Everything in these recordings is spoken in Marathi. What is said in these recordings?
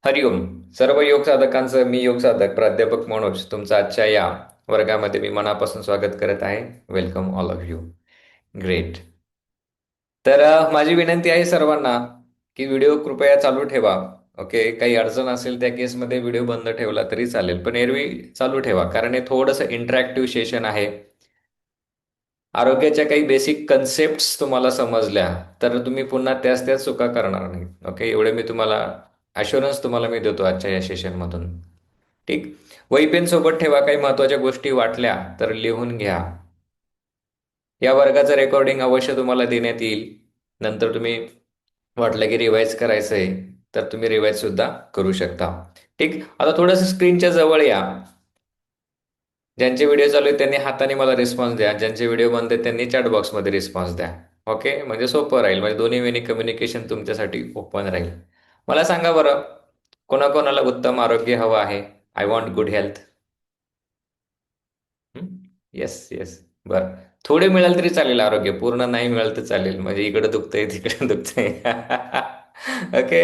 हरिओम. सर्व योग साधकांचं मी योग साधक प्राध्यापक मनोज तुमचं आजच्या या वर्गामध्ये मी मनापासून स्वागत करत आहे. Welcome all of you. Great. तर माझी विनंती आहे सर्वांना की व्हिडिओ कृपया चालू ठेवा. ओके, काही अडचण असेल त्या केसमध्ये व्हिडिओ बंद ठेवला तरी चालेल, पण एरवी चालू ठेवा, कारण हे थोडंसं इंटरॅक्टिव्ह सेशन आहे. आरोग्याच्या काही बेसिक कन्सेप्ट्स तुम्हाला समजल्या तर तुम्ही पुन्हा त्याच त्याच चुका करणार नाही. ओके, एवढे मी तुम्हाला अश्युरन्स तुम्हाला मी देतो आजच्या या सेशनमधून. ठीक. वही पेन सोबत ठेवा. काही महत्त्वाच्या गोष्टी वाटल्या तर लिहून घ्या. या वर्गाचं रेकॉर्डिंग अवश्य तुम्हाला देण्यात येईल. नंतर तुम्ही वाटलं की रिवाईज करायचं आहे तर तुम्ही रिवाईज सुद्धा करू शकता. ठीक. आता थोडंसं स्क्रीनच्या जवळ या. ज्यांचे व्हिडिओ चालू आहेत त्यांनी हाताने मला रिस्पॉन्स द्या. ज्यांचे व्हिडिओ बंद आहेत त्यांनी चॅट बॉक्समध्ये रिस्पॉन्स द्या. ओके, म्हणजे सोपं राहील, म्हणजे दोन्ही वेळी कम्युनिकेशन तुमच्यासाठी ओपन राहील. मला सांगा बरं, कोणाकोणाला उत्तम आरोग्य हवं आहे? I want good health. Yes yes. बरं. थोडे मिळाल तरी चालेल, आरोग्य पूर्ण नाही मिळालं तर चालेल, म्हणजे इकडे दुखतंय तिकडे दुखतंय. Okay.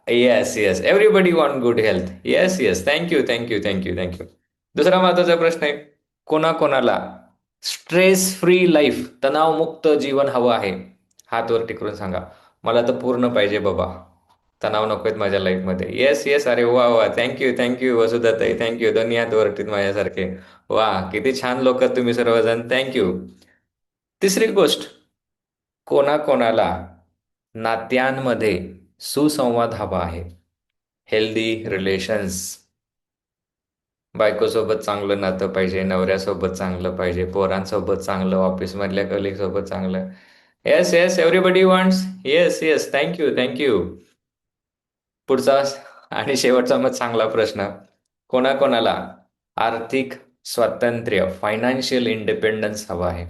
Yes yes, everybody want good health. Yes yes, thank you thank you thank you thank you. दुसरा महत्वाचा प्रश्न आहे, कोणाकोणाला स्ट्रेस फ्री लाईफ, तणावमुक्त जीवन हवं आहे? हात वरती करून सांगा. मला तर पूर्ण पाहिजे बाबा, तणाव नकोय माझ्या लाईफमध्ये. येस येस, अरे वा वा, थँक्यू थँक्यू वसुधाताई, थँक्यू. दोन्ही हात वरतीत माझ्यासारखे. वा, किती छान लोक तुम्ही सर्वजण, थँक्यू. तिसरी गोष्ट, कोणाकोणाला नात्यांमध्ये सुसंवाद हवा आहे? Healthy relations. बायकोसोबत चांगलं नातं पाहिजे, नवऱ्यासोबत चांगलं पाहिजे, पोरांसोबत चांगलं, ऑफिसमधल्या कलिग सोबत चांगलं. Yes yes, everybody wants. Yes yes, thank you thank you. पुढचा आणि शेवटचा मग चांगला प्रश्न, कोणाकोणाला आर्थिक स्वातंत्र्य, फायनान्शियल इंडिपेंडन्स हवा आहे?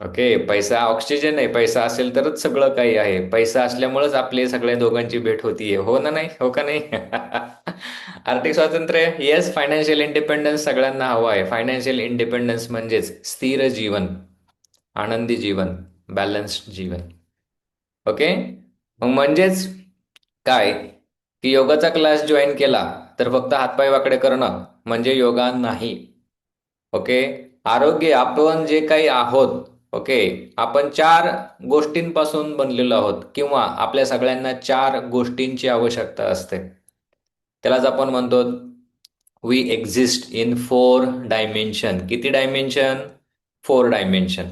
ओके, पैसा ऑक्सिजन आहे. पैसा असेल तरच सगळं काही आहे. पैसा असल्यामुळेच आपले सगळ्या दोघांची भेट होतीये, हो ना? नाही हो का नाही? आर्थिक स्वातंत्र्य, येस. फायनान्शियल इंडिपेंडन्स सगळ्यांना हवं आहे. फायनान्शियल इंडिपेंडन्स म्हणजेच स्थिर जीवन, आनंदी जीवन, बॅलन्स्ड जीवन. ओके. मग म्हणजेच काय, की योगाचा क्लास जॉईन केला तर फक्त हातपाय वाकडे करणं म्हणजे योगा नाही. ओके. आरोग्य, आपण जे काही आहोत, ओके, आपण चार गोष्टींपासून बनलेलो आहोत, किंवा आपल्या सगळ्यांना चार गोष्टींची आवश्यकता असते. त्यालाच आपण म्हणतो we exist in four dimension. किती डायमेन्शन? Four dimension.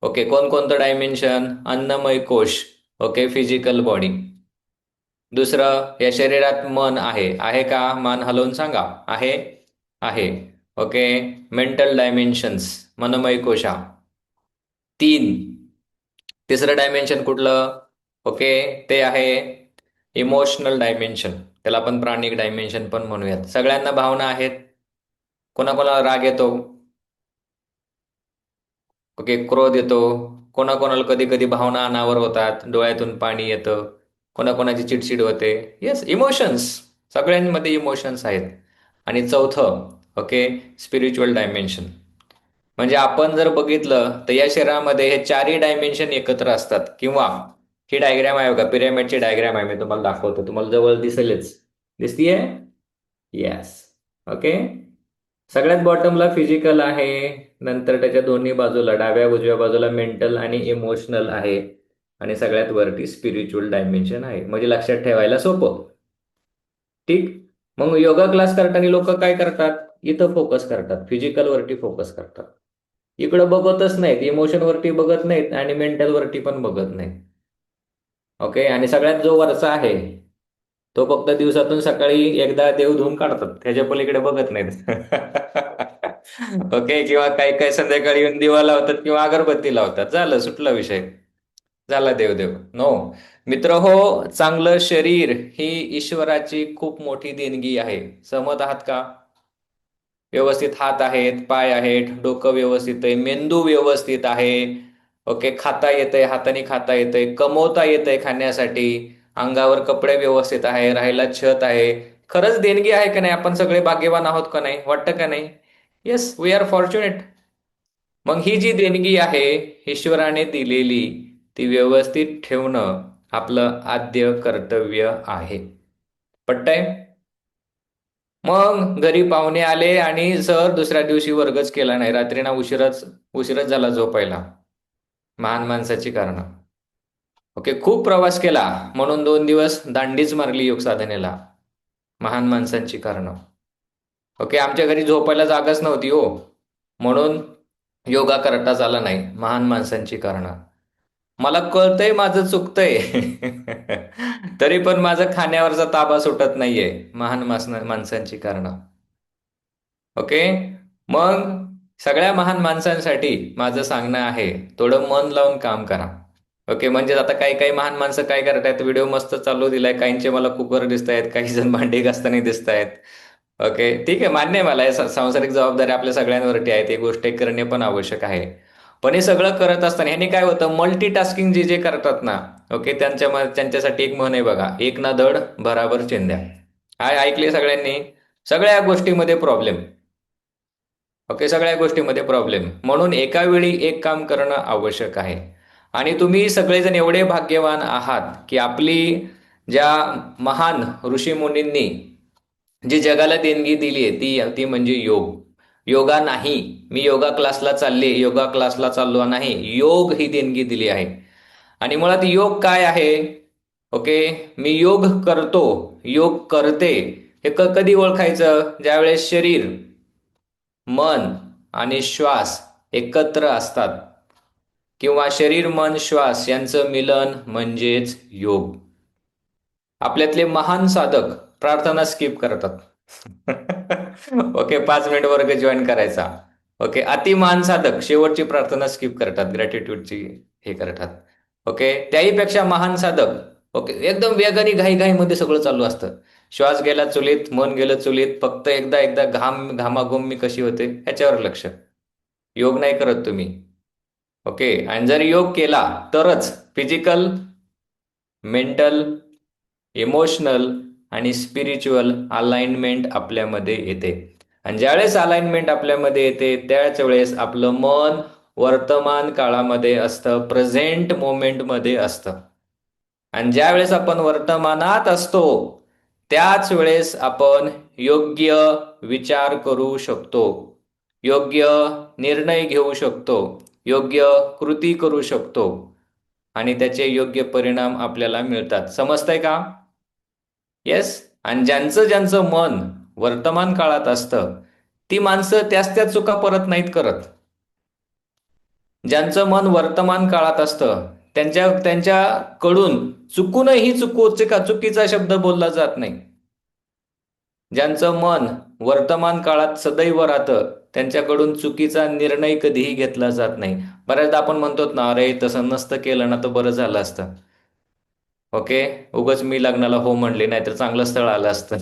ओके. कोणकोणतं डायमेन्शन? अन्नमय कोश, ओके, फिजिकल बॉडी. दुसरं, या शरीरात मन आहे. आहे का? मान हलवून सांगा. आहे? आहे. ओके. मेंटल डायमेन्शन्स, मनमय कोशा. तीन. तिसरं डायमेन्शन कुठलं? ओके, ते आहे इमोशनल डायमेन्शन. त्याला आपण प्राणिक डायमेन्शन पण म्हणूयात. सगळ्यांना भावना आहेत. कोणाकोणाला राग येतो, ओके, क्रोध येतो. कोणाकोणाला कधी कधी भावना अनावर होतात, डोळ्यातून पाणी येतं. कोणाकोणाची चिडचिड होते. Yes, emotions. सगळ्यांमध्ये इमोशन्स आहेत. आणि चौथं, ओके, स्पिरिच्युअल डायमेन्शन. म्हणजे आपण जर बघितलं तर या शरीरामध्ये हे चारही डायमेन्शन एकत्र असतात. किंवा ही डायग्राम आहे बघा, पिरॅमिडची डायग्राम आहे, मी तुम्हाला दाखवतो, तुम्हाला जवळ दिसेलच. दिसतीये? येस. ओके. सगळ्यात बॉटमला फिजिकल आहे, नंतर त्याच्या दोन्ही बाजूला, डाव्या उजव्या बाजूला मेंटल आणि इमोशनल आहे, आणि सगळ्यात वरती स्पिरिच्युअल डायमेन्शन आहे. म्हणजे लक्षात ठेवायला सोपं. ठीक. मग योगा क्लास करताना लोक काय करतात? इथं फोकस करतात, फिजिकल वरती फोकस करतात. इकडं बघतच नाहीत, इमोशन वरती बघत नाहीत आणि मेंटल वरती पण बघत नाहीत. ओके. आणि सगळ्यात जो वरचा आहे तो फक्त दिवसातून सकाळी एकदा देव धुवून काढतात, त्याच्या पलीकडे बघत नाहीत. ओके. किंवा काही काही संध्याकाळी येऊन दिवा लावतात किंवा अगरबत्ती लावतात, झालं, सुटला विषय. झाला देव देव. नो मित्र हो, चांगलं शरीर ही ईश्वराची खूप मोठी देणगी आहे. सहमत आहात का? व्यवस्थित हात आहेत, पाय आहेत, डोकं व्यवस्थित आहे, मेंदू व्यवस्थित आहे. ओके. खाता येतंय, हाताने खाता येतंय, कमवता येतंय खाण्यासाठी, अंगावर कपडे व्यवस्थित आहे, राहायला छत आहे. खरंच देणगी आहे का नाही? आपण सगळे भाग्यवान आहोत का नाही? वाटतं का नाही? Yes, we are fortunate. मग ही जी देणगी आहे ईश्वराने दिलेली, ती व्यवस्थित ठेवणं आपलं आद्य कर्तव्य आहे. पटतंय? मग घरी पाहुणे आले आणि सर दुसऱ्या दिवशी वर्गच केला नाही, रात्री ना उशीरच उशीरच झाला झोपायला. महान माणसाची कारणं. ओके, खूप प्रवास केला म्हणून 2 दिवस दांडीच मारली योग साधनेला. महान माणसांची कारणं. ओके, आमच्या घरी झोपायला जागाच नव्हती हो, म्हणून योगा करताच आला नाही. महान माणसांची कारणं. मला कळतंय माझं चुकतंय. तरी पण माझं खाण्यावरचा ताबा सुटत नाहीये. महान माणसांची कारणं. ओके. मग सगळ्या महान माणसांसाठी माझं सांगणं आहे, थोडं मन लावून काम करा. ओके, म्हणजे आता काही काही महान माणसं काय करतायत, व्हिडिओ मस्त चालू दिलाय, काहींचे मला कुकर दिसत आहेत, काही जण भांडी घासताना दिसत आहेत. ओके, ठीक आहे, मान्य आहे मला, हे सांसारिक जबाबदारी आपल्या सगळ्यांवरती आहेत, ही गोष्ट करणे पण आवश्यक आहे. पण हे सगळं करत असताना ह्याने काय होतं, मल्टीटास्किंग जे जे करतात ना, ओके, त्यांच्यासाठी एक म्हण आहे बघा, एक ना धड भराभर चिंध्या. हाय, ऐकले सगळ्यांनी? सगळ्या गोष्टीमध्ये प्रॉब्लेम. ओके, सगळ्या गोष्टीमध्ये प्रॉब्लेम, म्हणून एका वेळी एक काम करणं आवश्यक आहे. आणि तुम्ही सगळेजण एवढे भाग्यवान आहात की आपली ज्या महान ऋषीमुनींनी जी जगाला देणगी दिली आहे ती ती म्हणजे योग. योगा नाही, मी योगा क्लासला चाललो नाही, योग ही देणगी दिली आहे. आणि मुळात योग काय आहे? ओके, मी योग करतो, योग करते, हे कधी ओळखायचं? ज्यावेळेस शरीर, मन आणि श्वास एकत्र असतात, किंवा शरीर मन श्वास यांचं मिलन म्हणजेच योग. आपल्यातले महान साधक प्रार्थना स्किप करतात. ओके, 5 मिनिट वर्ग जॉईन करायचा. ओके, अतिमान साधक शेवटची प्रार्थना स्किप करतात, ग्रॅटिट्यूडची हे करतात. ओके, त्याहीपेक्षा महान साधक ओके एकदम वेगाने घाईघाईमध्ये सगळं चालू असतं. श्वास गेला चुलीत, मन गेलं चुलीत, फक्त एकदा एकदा घामाघूम मी कशी होते ह्याच्यावर लक्ष. योग नाही करत तुम्ही. ओके, आणि जर योग केला तरच फिजिकल, मेंटल, इमोशनल आणि स्पिरिच्युअल अलाइनमेंट आपल्यामध्ये येते. आणि ज्यावेळेस अलाइनमेंट आपल्यामध्ये येते त्याच वेळेस आपलं मन वर्तमान काळामध्ये असतं, प्रेझेंट मोमेंटमध्ये असतं. आणि ज्या वेळेस आपण वर्तमानात असतो त्याच वेळेस आपण योग्य विचार करू शकतो, योग्य निर्णय घेऊ शकतो, योग्य कृती करू शकतो आणि त्याचे योग्य परिणाम आपल्याला मिळतात. समजतंय का? येस. आणि ज्यांचं ज्यांचं मन वर्तमान काळात असतं ती माणसं त्याच चुका परत नाहीत करत. ज्यांचं मन वर्तमान काळात असतं त्यांच्याकडून चुकूनही चुकीचा शब्द बोलला जात नाही. ज्यांचं मन वर्तमान काळात सदैव राहतं त्यांच्याकडून चुकीचा निर्णय कधीही घेतला जात नाही. बऱ्याचदा आपण म्हणतो ना, अरे तसं नसतं केलं ना तर बरं झालं असतं. ओके, उगाच मी लग्नाला हो म्हणले, नाहीतर चांगलं स्थळ आलं असतं.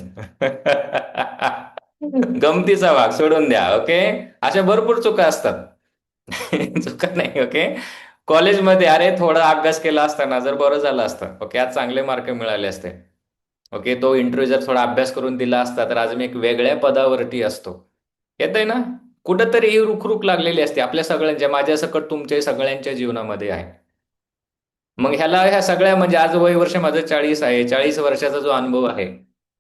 गमतीचा भाग सोडून द्या. ओके, अशा भरपूर चुका असतात. चुका नाही. ओके, कॉलेजमध्ये अरे थोडा अभ्यास केला असताना जर बरं झालं असतं, ओके, आज चांगले मार्क मिळाले असते. ओके, तो इंटरव्ह्यू जर थोडा अभ्यास करून दिला असता तर आज मी एक वेगळ्या पदावरती असतो. येतंय ना? कुठंतरी ही रुखरुख लागलेली असते आपल्या सगळ्यांच्या, माझ्या सकट तुमच्या सगळ्यांच्या जीवनामध्ये आहे. मग ह्या सगळ्या म्हणजे आज वय वर्ष माझं 40 आहे, 40 वर्षाचा जो अनुभव आहे,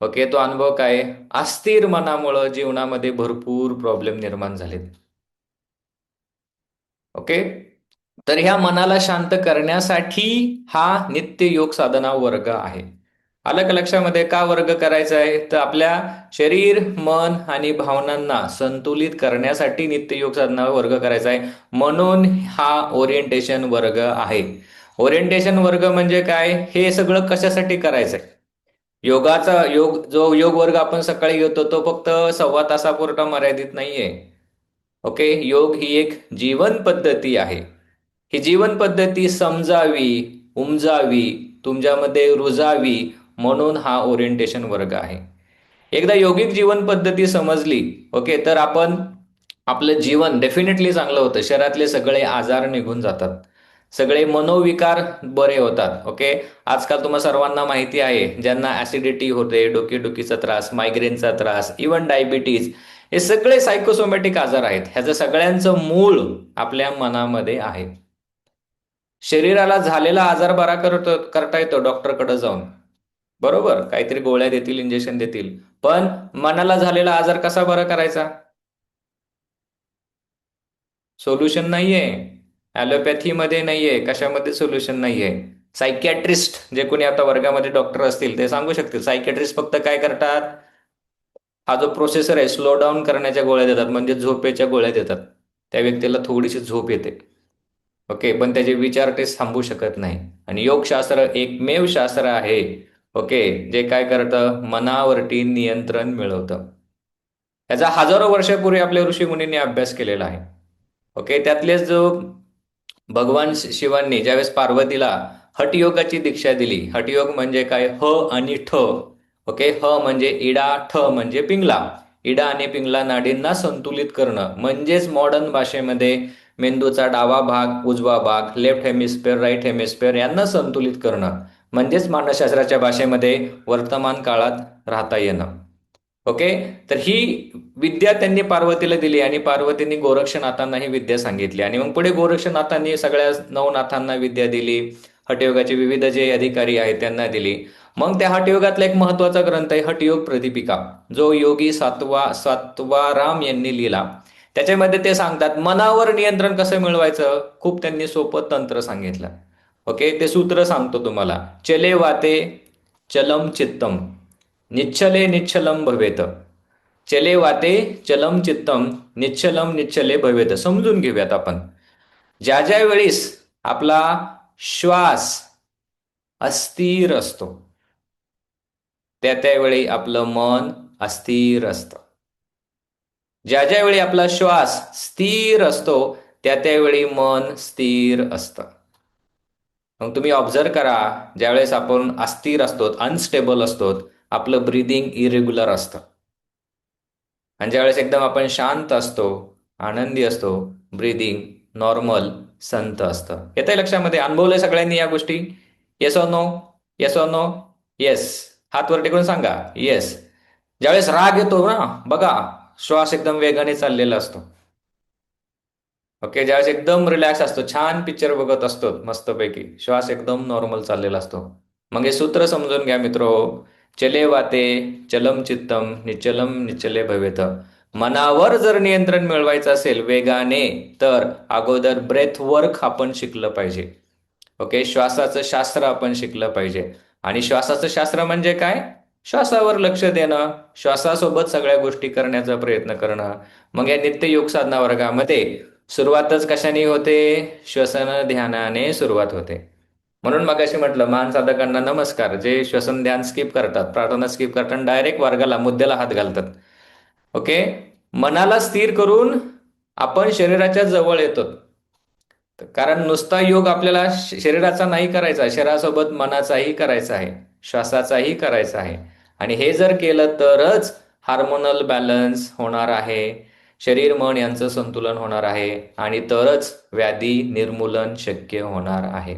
ओके, तो अनुभव काय? अस्थिर मनामुळं जीवनामध्ये भरपूर प्रॉब्लेम निर्माण झालेत. ओके, तर ह्या मनाला शांत करण्यासाठी हा नित्य योग साधना वर्ग आहे. आलं का लक्षामध्ये? का वर्ग करायचा आहे? तर आपल्या शरीर, मन आणि भावनांना संतुलित करण्यासाठी नित्य योग साधना वर्ग करायचा आहे, म्हणून हा ओरिएंटेशन वर्ग आहे. ओरिएंटेशन वर्ग म्हणजे काय? हे सगळं कशासाठी करायचंय? जो योग वर्ग आपण सकाळी घेतो तो फक्त 1.25 तासापुरता मर्यादित नाहीये. ओके, योग ही एक जीवन पद्धती आहे. ही जीवन पद्धती समजावी, उमजावी, तुमच्यामध्ये रुजावी, म्हणून हा ओरिएंटेशन वर्ग आहे. एकदा योगिक जीवन पद्धती समजली, ओके, तर आपलं जीवन डेफिनेटली चांगलं होतं. शरीरातले सगळे आजार निघून जातात, सगळे मनोविकार बरे होतात. ओके, आजकाल तुम्हा सर्वांना माहिती आहे, ज्यांना ऍसिडिटी होते, डोकेदुखीचा त्रास, मायग्रेनचा त्रास, इव्हन डायबिटीज, हे सगळे सायकोसोमॅटिक आजार आहेत. ह्याचं सगळ्यांचं मूळ आपल्या मनामध्ये आहे. शरीराला झालेला आजार बरा करता येतो डॉक्टरकडे जाऊन, बरोबर, काहीतरी गोळ्या देतील, इंजेक्शन देतील. पण मनाला झालेला आजार कसा बरा करायचा? सोल्युशन नाहीये. ॲलोपॅथीमध्ये नाहीये, कशामध्ये सोल्युशन नाहीये. सायकियाट्रिस्ट जे कोणी आता वर्गामध्ये डॉक्टर असतील ते सांगू शकतील. सायकियाट्रिस्ट फक्त काय करतात? हा जो प्रोसेसर आहे स्लो डाऊन करण्याच्या गोळ्या देतात, म्हणजे झोपेच्या गोळ्या देतात. त्या व्यक्तीला थोडीशी झोप येते. ओके, पण त्याचे विचार ते थांबवू शकत नाही. आणि योगशास्त्र एकमेव शास्त्र आहे, ओके, जे काय करतं? मनावरती नियंत्रण मिळवतं. याचा हजारो वर्षापूर्वी आपल्या ऋषीमुनींनी अभ्यास केलेला आहे. ओके, त्यातलेच जो भगवान शिवांनी ज्यावेळेस पार्वतीला हठयोगाची दीक्षा दिली. हठयोग म्हणजे काय? ह आणि ठ. ओके, ह म्हणजे इडा, ठ म्हणजे पिंगला. इडा आणि पिंगला नाडींना संतुलित करणं, म्हणजेच मॉडर्न भाषेमध्ये मेंदूचा डावा भाग, उजवा भाग, लेफ्ट हेमिस्फिअर, राईट हेमिस्फिअर यांना संतुलित करणं, म्हणजेच मानसशास्त्राच्या भाषेमध्ये वर्तमान काळात राहता येणं. ओके, तर ही विद्या त्यांनी पार्वतीला दिली आणि पार्वतींनी गोरक्षनाथांना ही विद्या सांगितली आणि मग पुढे गोरक्षनाथांनी सगळ्या नवनाथांना विद्या दिली. हठयोगाचे विविध जे अधिकारी आहेत त्यांना दिली. मग त्या हठयोगातला एक महत्वाचा ग्रंथ आहे हठयोग प्रदीपिका, जो योगी सातवाराम यांनी लिहिला. त्याच्यामध्ये ते सांगतात मनावर नियंत्रण कसं मिळवायचं. खूप त्यांनी सोपं तंत्र सांगितलं. ओके, ते सूत्र सांगतो तुम्हाला. चले वाते चलम चित्तम, निच्छले निच्छलम भवेत. चले वाते चलम चित्तम, निच्छलम निच्छले भवेत. समजून घेऊयात आपण. ज्या ज्या वेळेस आपला श्वास अस्थिर असतो, त्या त्यावेळी आपलं मन अस्थिर असतं. ज्या ज्या वेळी आपला श्वास स्थिर असतो, त्या त्यावेळी मन स्थिर असतं. मग तुम्ही ऑब्झर्व करा, ज्यावेळेस आपण अस्थिर असतो, अनस्टेबल असतो, आपलं ब्रीदिंग इरेग्युलर असतं. आणि ज्यावेळेस एकदम आपण शांत असतो, आनंदी असतो, ब्रीदिंग नॉर्मल, संत असतं. येतंय लक्षामध्ये? अनुभवलंय सगळ्यांनी या गोष्टी? Yes or no? Yes or no? Yes. हात वर टेकून सांगा येस. ज्यावेळेस राग येतो ना, बघा, श्वास एकदम वेगाने चाललेला असतो. ओके, ज्यावेळेस एकदम रिलॅक्स असतो, छान पिक्चर बघत असतो मस्तपैकी, श्वास एकदम नॉर्मल चाललेला असतो. मग हे सूत्र समजून घ्या मित्रो. चले वाते चलम चित्तम, निचलम निचले भवेत. मनावर जर नियंत्रण मिळवायचं असेल वेगाने, तर अगोदर ब्रेथ वर्क आपण शिकलं पाहिजे. ओके, श्वासाचं शास्त्र आपण शिकलं पाहिजे. आणि श्वासाचं शास्त्र म्हणजे काय? श्वासावर लक्ष देणं, श्वासासोबत सगळ्या गोष्टी करण्याचा प्रयत्न करणं. मग या नित्य योग साधना वर्गामध्ये सुरुवातच कशाने होते? श्वसन ध्यानाने सुरुवात होते. म्हणून मगाशी म्हटलं, महान साधकांना नमस्कार, जे श्वसन ध्यान स्किप करतात, प्रार्थना स्किप करतात, डायरेक्ट वर्गाला, मुद्द्याला हात घालतात. ओके, मनाला स्थिर करून आपण शरीराच्या जवळ येतो. कारण नुसता योग आपल्याला शरीराचा नाही करायचा, शरीरासोबत मनाचाही करायचा आहे, श्वासाचाही करायचा आहे. आणि हे जर केलं तरच हार्मोनल बॅलन्स होणार आहे, शरीर मन यांचं संतुलन होणार आहे आणि तरच व्याधी निर्मूलन शक्य होणार आहे.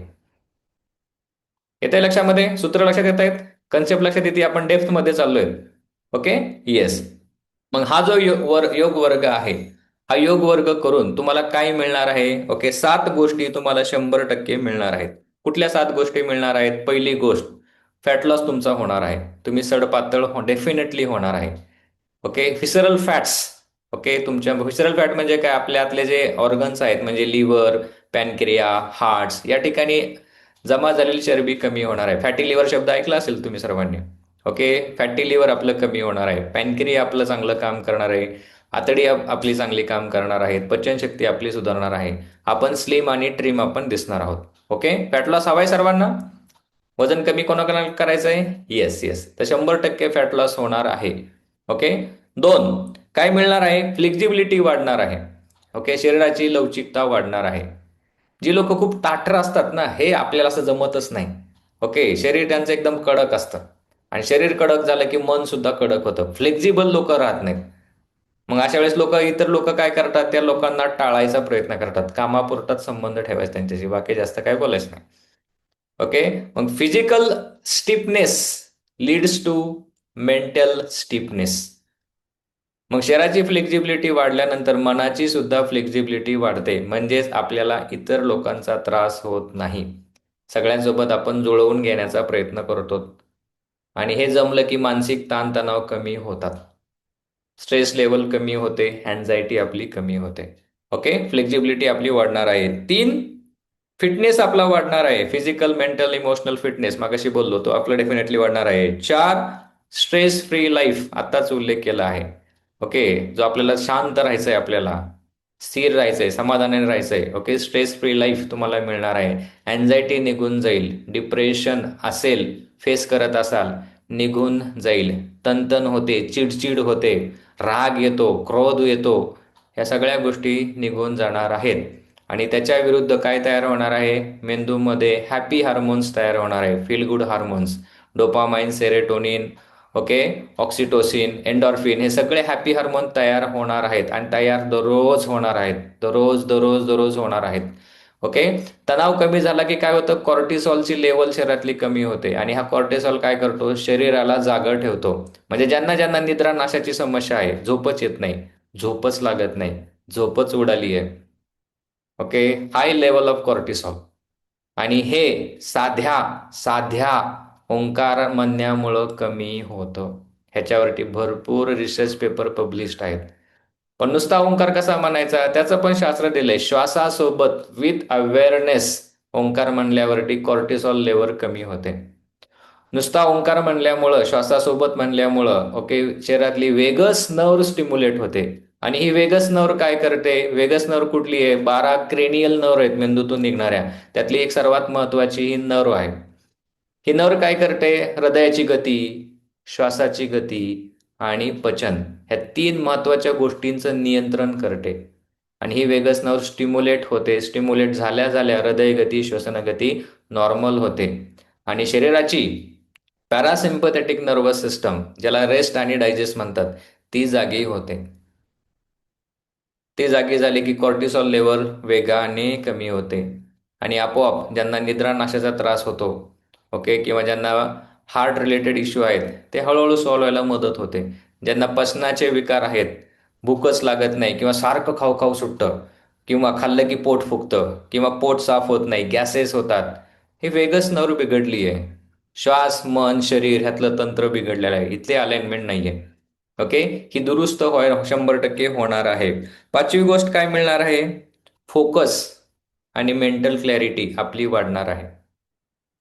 येतंय लक्षामध्ये? सूत्र लक्षात येत आहेत? कन्सेप्ट लक्षात येते? आपण डेप्थ मध्ये चाललोय. Okay, yes. मग हा जो योग वर्ग आहे, हा योग वर्ग करून तुम्हाला काय मिळणार आहे? ओके, 7 गोष्टी तुम्हाला 100% मिळणार आहेत. कुठल्या 7 गोष्टी मिळणार आहेत? पहिली गोष्ट, फॅट लॉस तुमचा होणार आहे. तुम्ही सडपातळ डेफिनेटली होणार आहे. Okay, फिसरल fats. ओके, तुमच्या फिसरल फॅट म्हणजे काय? आपल्या आतले जे ऑर्गन्स आहेत, म्हणजे लिव्हर, पॅनक्रिया, हार्ट्स, या ठिकाणी जमा झालेली चरबी कमी होणार आहे. फॅटी लिव्हर शब्द ऐकला असेल तुम्ही सर्वांनी. ओके, फॅटी लिव्हर आपलं कमी होणार आहे. पॅनक्रिया आपलं चांगलं काम करणार आहे. आतडी आपली चांगली काम करणार आहे. पचनशक्ती आपली सुधारणार आहे. आपण स्लिम आणि ट्रिम आपण दिसणार आहोत. ओके, फॅट लॉस हवाय सर्वांना? वजन कमी कोणाकोणाला करायचं आहे? Yes yes. तर 100% फॅट लॉस होणार आहे. ओके, 2, काय मिळणार आहे? फ्लेक्झिबिलिटी वाढणार आहे. ओके, शरीराची लवचिकता वाढणार आहे. जी लोक खूप ताठर असतात ना, हे आपल्याला असं जमतच नाही. ओके, शरीर त्यांचं एकदम कडक असतं आणि शरीर कडक झालं की मन सुद्धा कडक होतं. फ्लेक्झिबल लोक राहत नाहीत. मग अशा वेळेस इतर लोक काय करतात? त्या लोकांना टाळायचा प्रयत्न करतात. कामापुरताच संबंध ठेवायचा त्यांच्याशी, बाकी जास्त काय बोलायचं नाही. ओके, मग physical stiffness leads to mental stiffness. मग शरीराची फ्लेक्झिबिलिटी वाढल्यानंतर मनाची सुद्धा फ्लेक्झिबिलिटी वाढते, म्हणजेच आपल्याला इतर लोकांचा त्रास होत नाही. सगळ्यांसोबत आपण जुळवून घेण्याचा प्रयत्न करतो आणि हे जमलं की मानसिक ताणतणाव कमी होतात, स्ट्रेस लेवल कमी होते, अँझायटी आपली कमी होते. ओके, फ्लेक्झिबिलिटी आपली वाढणार आहे. 3, फिटनेस आपला वाढणार आहे. फिजिकल, मेंटल, इमोशनल फिटनेस मागाशी बोललो तो आपला डेफिनेटली वाढणार आहे. 4, स्ट्रेस फ्री लाईफ आत्ताच उल्लेख केला आहे. ओके, जो आपल्याला शांत राहायचंय, आपल्याला स्थिर राहायचंय, समाधानाने राहायचंय. ओके, स्ट्रेस फ्री लाईफ तुम्हाला मिळणार आहे. अँझायटी निघून जाईल. डिप्रेशन असेल, फेस करत असाल, निघून जाईल. तणतण होते, चिडचिड होते, राग येतो, क्रोध येतो, ह्या सगळ्या गोष्टी निघून जाणार आहेत. आणि त्याच्या विरुद्ध काय तयार होणार आहे? मेंदूमध्ये हॅपी हार्मोन्स तयार होणार आहे, feel good hormones, dopamine, serotonin, okay, oxytocin, एन्डॉर्फिन, हे सगळे हॅपी हार्मोन तयार होणार आहेत आणि तयार दररोज होणार आहेत, दररोज दररोज दररोज होणार आहेत. ओके, तणाव कमी झाला की काय होतं? कॉर्टिसॉलची लेवल शरीरातली कमी होते आणि हा कॉर्टिसॉल काय करतो? शरीराला जागर ठेवतो. म्हणजे ज्यांना ज्यांना निद्रा नाशाची समस्या आहे, झोपच येत नाही, झोपच लागत नाही, झोपच उडाली आहे, okay, high level of cortisol, आणि हे साध्या साध्या ओंकार म्हणण्यामुळं कमी होतं. ह्याच्यावरती भरपूर रिसर्च पेपर पब्लिश्ड आहेत. पण नुसता ओंकार कसा म्हणायचा त्याचं पण शास्त्र दिलंय. श्वासासोबत विथ अवेअरनेस ओंकार म्हणल्यावरती कॉर्टिसॉल लेवल कमी होते. नुसता ओंकार म्हणल्यामुळं, श्वासासोबत म्हणल्यामुळं, ओके, शरीरातली वेगस नर्व स्टिम्युलेट होते. आणि ही वेगस नर्व काय करते? वेगस नर्व कुठली आहे? 12 क्रेनियल नर्व आहेत मेंदूतून निघणाऱ्या, त्यातली एक सर्वात महत्वाची ही नर्व आहे. ही नर्व काय करते? हृदयाची गती, श्वासाची गती आणि पचन, ह्या 3 महत्वाच्या गोष्टींचं नियंत्रण करते. आणि ही वेगस नर्व स्टिम्युलेट होते. स्टिम्युलेट झाल्या झाल्या हृदय गती, श्वसन गती नॉर्मल होते. आणि शरीराची पॅरासिम्पथेटिक नर्वस सिस्टम, ज्याला रेस्ट आणि डायजेस्ट म्हणतात, ती जागी होते. ती जागी झाली की कॉर्टिसॉल लेवल वेगाने कमी होते. आणि आपोआप ज्यांना निद्रानाशाचा त्रास होतो, ओके, किंवा ज्यांना हार्ट रिलेटेड इश्यू आहेत, ते हळूहळू सॉल्व्ह व्हायला मदत होते. ज्यांना पचनाचे विकार आहेत, भूकच लागत नाही किंवा सारखं खाऊ खाऊ सुटतं, किंवा खाल्लं की पोट फुगतं, किंवा पोट साफ होत नाही, गॅसेस होतात, ही वेगस नर्व बिघडली आहे. श्वास, मन, शरीर ह्यातलं तंत्र बिघडलेलं आहे, इथले अलाइनमेंट नाहीये. ओके, ही दुरुस्त 100% होणार आहे. 5वी गोष्ट काय मिळणार आहे? फोकस आणि मेंटल क्लॅरिटी आपली वाढणार आहे.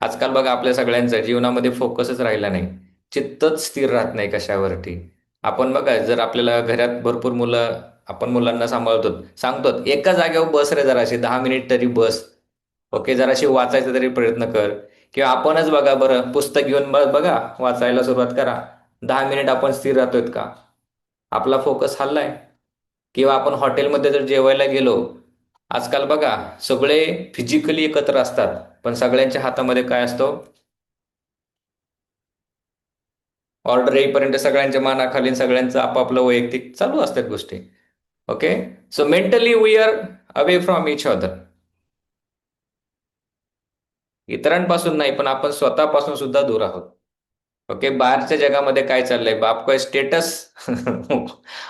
आजकाल बघा आपल्या सगळ्यांचं जीवनामध्ये फोकसच राहिला नाही, चित्तच स्थिर राहत नाही कशावरती. आपण बघा, जर आपल्याला घरात भरपूर मुलं, आपण मुलांना सांभाळतो, सांगतो एका जागेवर बस रे, जराशी 10 मिनिट तरी बस, ओके, जराशी वाचायचा तरी प्रयत्न कर. किंवा आपणच बघा बरं, पुस्तक घेऊन बघा, वाचायला सुरुवात करा, 10 मिनिट आपण स्थिर राहतोय का? आपला फोकस हल्लाय. किंवा आपण हॉटेलमध्ये जर जेवायला गेलो, आजकाल बघा सगळे फिजिकली एकत्र असतात, पण सगळ्यांच्या हातामध्ये काय असतो? ऑर्डर येईपर्यंत सगळ्यांच्या मानाखाली सगळ्यांचं आपापलं वैयक्तिक चालू असतात गोष्टी. Okay, so mentally we are away from each other. इतरांपासून नाही, पण आपण स्वतःपासून सुद्धा दूर आहोत. ओके, बाहेरच्या जगामध्ये काय चाललंय? बाप काय स्टेटस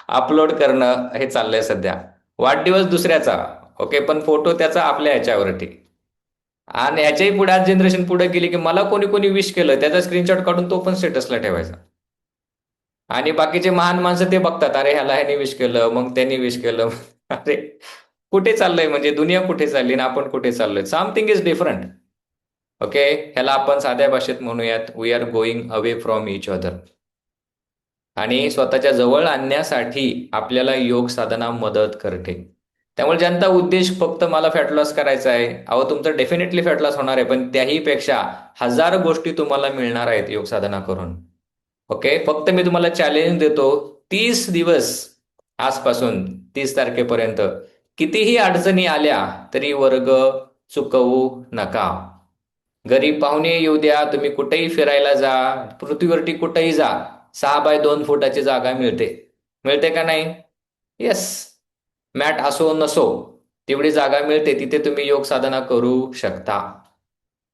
अपलोड करणं हे चाललंय सध्या. वाढदिवस दुसऱ्याचा, ओके, पण फोटो त्याचा आपल्या ह्याच्यावरती. आणि ह्याच्याही पुढे आज जनरेशन पुढे गेली की मला कोणी कोणी विश केलं त्याचा स्क्रीनशॉट काढून तो पण स्टेटसला ठेवायचा. आणि बाकीचे महान माणसं ते बघतात, अरे ह्याला ह्याने विश केलं, मग त्यांनी विश केलं. अरे कुठे चाललंय? म्हणजे दुनिया कुठे चालली ना आपण कुठे चाललोय? Something is different. ओके, ह्याला आपण साध्या भाषेत म्हणूयात, we are going away from each other. आणि स्वतःच्या जवळ आणण्यासाठी आपल्याला योग साधना मदत करते. त्यामुळे ज्यांचा उद्देश फक्त मला फॅट लॉस करायचा आहे, अहो तुमचं डेफिनेटली फॅट लॉस होणार आहे, पण त्याही पेक्षा 1000 गोष्टी तुम्हाला मिळणार आहेत योग साधना करून. ओके, फक्त मी तुम्हाला चॅलेंज देतो, 30 दिवस आजपासून 30 तारखेपर्यंत कितीही अडचणी आल्या तरी वर्ग चुकवू नका. घरी पाहुणे येऊ द्या, तुम्ही कुठेही फिरायला जा, पृथ्वीवरती कुठेही जा, 6x2 फुटाची जागा मिळते. मिळते का नाही? येस. मॅट असो नसो, तेवढी जागा मिळते, तिथे तुम्ही योग साधना करू शकता.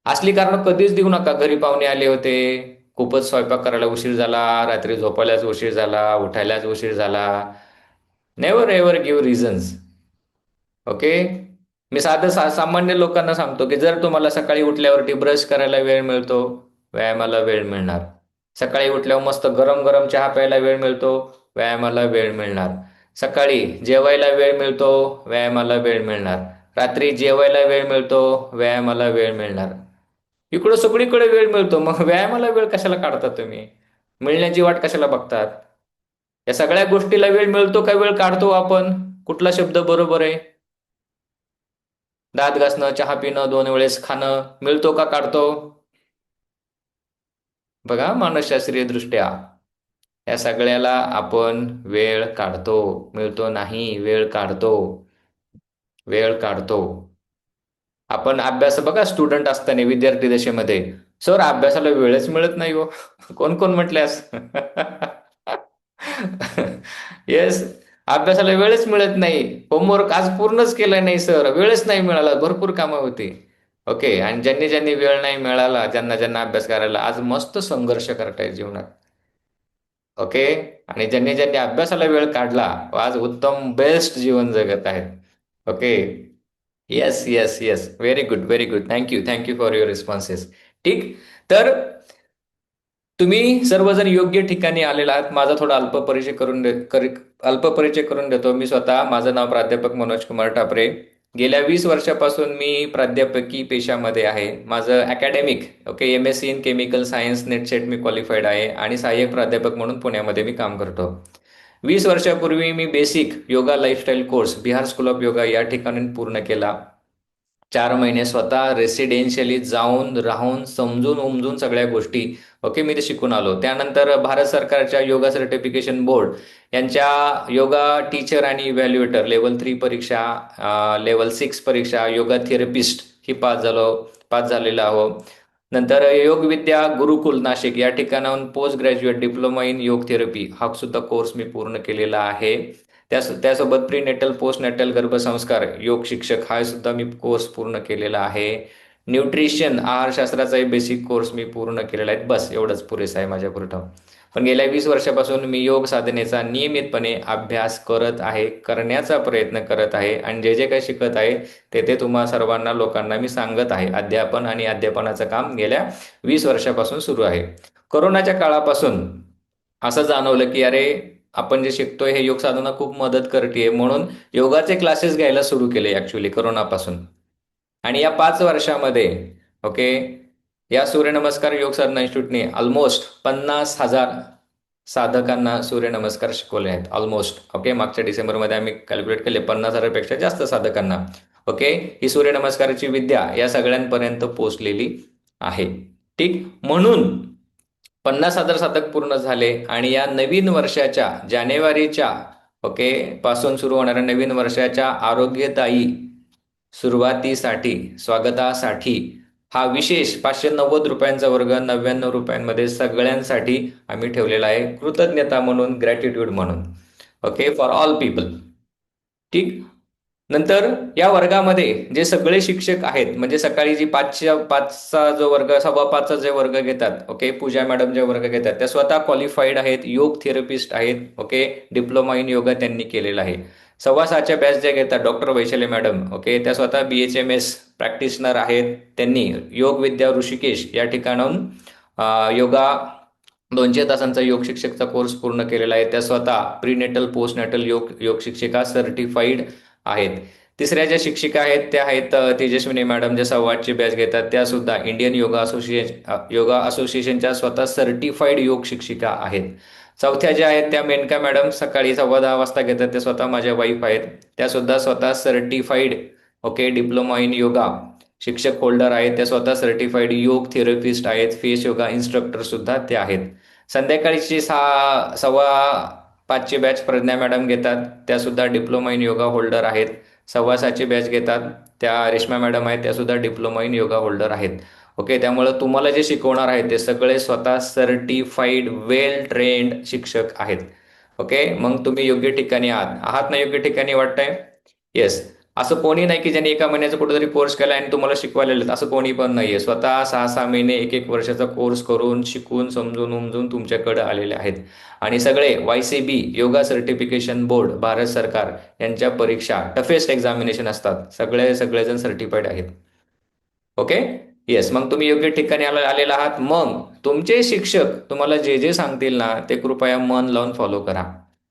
असली कारण कधीच देऊ नका. घरी पाहुणे आले होते, खूपच स्वयंपाक करायला उशीर झाला, रात्री झोपायलाच उशीर झाला, उठायलाच उशीर झाला. Never ever give reasons. Okay, मी साधं सामान्य लोकांना सांगतो की जर तुम्हाला सकाळी उठल्यावरती ब्रश करायला वेळ मिळतो, व्यायामाला वेळ मिळणार. सकाळी उठल्यावर मस्त गरम गरम चहा प्यायला वेळ मिळतो, व्यायामाला वेळ मिळणार. सकाळी जेवायला वेळ मिळतो, व्यायामाला वेळ मिळणार. रात्री जेवायला वेळ मिळतो, व्यायामाला वेळ मिळणार. इकडं सगळीकडे वेळ मिळतो, मग व्यायामाला वेळ कशाला काढता तुम्ही? मिळण्याची वाट कशाला बघतात? या सगळ्या गोष्टीला वेळ मिळतो का वेळ काढतो आपण? कुठला शब्द बरोबर आहे? दात घासणं, चहा पिणं, 2 वेळेस खाणं मिळतो का काढतो? बघा, मानसशास्त्रीय दृष्ट्या या सगळ्याला आपण वेळ काढतो. मिळतो नाही, वेळ काढतो. वेळ काढतो. आपण अभ्यास बघा, स्टुडंट असताना विद्यार्थी दशेमध्ये, सर अभ्यासाला वेळच मिळत नाही हो. कोण कोण म्हटल्यास? येस. अभ्यासाला वेळच मिळत नाही. होमवर्क आज पूर्णच केलं नाही सर, वेळच नाही मिळाला, भरपूर कामं होती. ओके, आणि ज्यांनी ज्यांनी वेळ नाही मिळाला, ज्यांना ज्यांना अभ्यास करायला, आज मस्त संघर्ष करतायत जीवनात. ओके. आणि ज्यांनी ज्यांनी अभ्यासाला वेळ काढला, आज उत्तम बेस्ट जीवन जगत आहेत. Okay. Yes yes yes, very good very good, thank you thank you for your responses. ठीक. तर तुम्ही सर्वजण योग्य ठिकाणी आलेला आहात. माझा थोडा अल्प परिचय करून देतो. मी स्वतः, माझं नाव प्राध्यापक मनोज कुमार ठापरे. गेल्या 20 वर्षापासून मी प्राध्यापकी पेशामध्ये आहे. माझं academic, okay, MSc in chemical science net set me qualified आहे आणि सहाय्यक प्राध्यापक म्हणून पुण्यामध्ये मी काम करतो. 20 वर्षापूर्वी मी basic yoga lifestyle course Bihar school of yoga या ठिकाणी पूर्ण केला. 4 महिने स्वतः रेसिडेन्शियली जाऊन राहून समजून उमजून सगळ्या गोष्टी, ओके, मी ते शिकून आलो. त्यानंतर भारत सरकारच्या योगा सर्टिफिकेशन बोर्ड यांच्या योगा टीचर आणि इव्हॅल्युएटर लेवल 3 परीक्षा, लेवल 6 परीक्षा, योगा थेरपिस्ट ही पास झालेला आहो. नंतर योग विद्या गुरुकुल नाशिक या ठिकाणाहून पोस्ट ग्रॅज्युएट डिप्लोमा इन योग थेरपी हा सुद्धा कोर्स मी पूर्ण केलेला आहे. त्यासोबत प्री नेटल पोस्ट नेटल गर्भसंस्कार योग शिक्षक हा सुद्धा मी कोर्स पूर्ण केलेला आहे. न्यूट्रिशन आहारशास्त्राचा बेसिक कोर्स मी पूर्ण केलेला आहे. बस एवढंच पुरेसं आहे माझ्यापुरतं. पण गेल्या 20 वर्षापासून मी योग साधनेचा नियमितपणे अभ्यास करत आहे, करण्याचा प्रयत्न करत आहे, आणि जे जे काही शिकत आहे ते तुम्हा सर्वांना लोकांना मी सांगत आहे. अध्यापन आणि अध्यापनाचं काम गेल्या 20 वर्षापासून सुरू आहे. कोरोनाच्या काळापासून असं जाणवलं की अरे, आपण जे शिकतोय हे योग साधना खूप मदत करते, म्हणून योगाचे क्लासेस घ्यायला सुरू केले ऍक्च्युली कोरोनापासून. आणि या 5 वर्षामध्ये, ओके, या सूर्यनमस्कार योग साधना इन्स्टिट्यूटने ऑलमोस्ट 50,000 साधकांना सूर्यनमस्कार शिकवले आहेत. Almost, okay. मागच्या डिसेंबरमध्ये आम्ही कॅल्क्युलेट केले, 50,000पेक्षा जास्त साधकांना, ओके, ही सूर्यनमस्काराची विद्या या सगळ्यांपर्यंत पोहोचलेली आहे. ठीक. म्हणून 50,000 साधक पूर्ण झाले, आणि या नवीन वर्षाच्या जानेवारीच्या, ओके, पासून सुरू होणाऱ्या नवीन वर्षाच्या आरोग्यदायी सुरुवातीसाठी, स्वागतासाठी हा विशेष ₹590 वर्ग 99 सगळ्यांसाठी आम्ही ठेवलेला आहे, कृतज्ञता म्हणून, ग्रॅटिट्यूड म्हणून, ओके, फॉर ऑल पीपल. ठीक. नंतर या वर्गामध्ये जे सगळे शिक्षक आहेत, म्हणजे सकाळी जी 5चा जो वर्ग, 5:15चा जे वर्ग घेतात, ओके, पूजा मॅडम जे वर्ग घेतात, त्या स्वतः क्वालिफाईड आहेत, योग थेरपिस्ट आहेत, ओके, डिप्लोमा इन योगा त्यांनी केलेला आहे. 6:15च्या बॅच जे घेतात डॉक्टर वैशाली मॅडम, ओके, त्या स्वतः BHMS प्रॅक्टिशनर आहेत. त्यांनी योग विद्या ऋषिकेश या ठिकाणाहून योगा 200 तासांचा योग शिक्षकचा कोर्स पूर्ण केलेला आहे. त्या स्वतः prenatal post natal yoga yoga शिक्षिका सर्टिफाईड आहेत. तिसऱ्या ज्या शिक्षिका आहेत त्या आहेत तेजस्विनी मॅडम, ज्या 8:15ची बॅच घेतात, त्या सुद्धा इंडियन योगा असोसिएशनच्या स्वतः सर्टिफाईड योग शिक्षिका आहेत. चौथ्या ज्या आहेत त्या मेनका मॅडम, सकाळी 10:15 वाजता घेतात, त्या स्वतः माझ्या वाईफ आहेत. त्या सुद्धा स्वतः certified, okay, diploma in yoga शिक्षक होल्डर आहेत. त्या स्वतः सर्टिफाईड योग थेरपिस्ट आहेत. फेस योगा इन्स्ट्रक्टर सुद्धा त्या आहेत. संध्याकाळची 5:15ची बॅच प्रज्ञा मॅडम घेतात, त्या सुद्धा डिप्लोमा इन योगा होल्डर आहेत. 6:15ची बॅच घेतात त्या रेश्मा मॅडम आहेत, त्या सुद्धा डिप्लोमा इन योगा होल्डर आहेत. ओके, त्यामुळं तुम्हाला जे शिकवणार आहेत ते सगळे स्वतः सर्टिफाईड वेल ट्रेंड शिक्षक आहेत. ओके, मग तुम्ही योग्य ठिकाणी आहात ना? योग्य ठिकाणी वाटतंय? येस. असं कोणी नाही की ज्यांनी 1 महिन्याचा कुठेतरी कोर्स केला आणि तुम्हाला शिकवायला, असं कोणी पण नाहीये. स्वतः 6-6 महिने 1-1 वर्षाचा कोर्स करून, शिकून, समजून उमजून तुमच्याकडे आलेले आहेत. आणि सगळे YCB yoga certification board, Bharat सरकार यांच्या परीक्षा टफेस्ट एक्झामिनेशन असतात. सगळेजण सर्टिफाईड आहेत. ओके. येस, मग तुम्ही योग्य ठिकाणी आलेला आहात. मग तुमचे शिक्षक तुम्हाला जे जे सांगतील ना ते कृपया मन लावून फॉलो करा.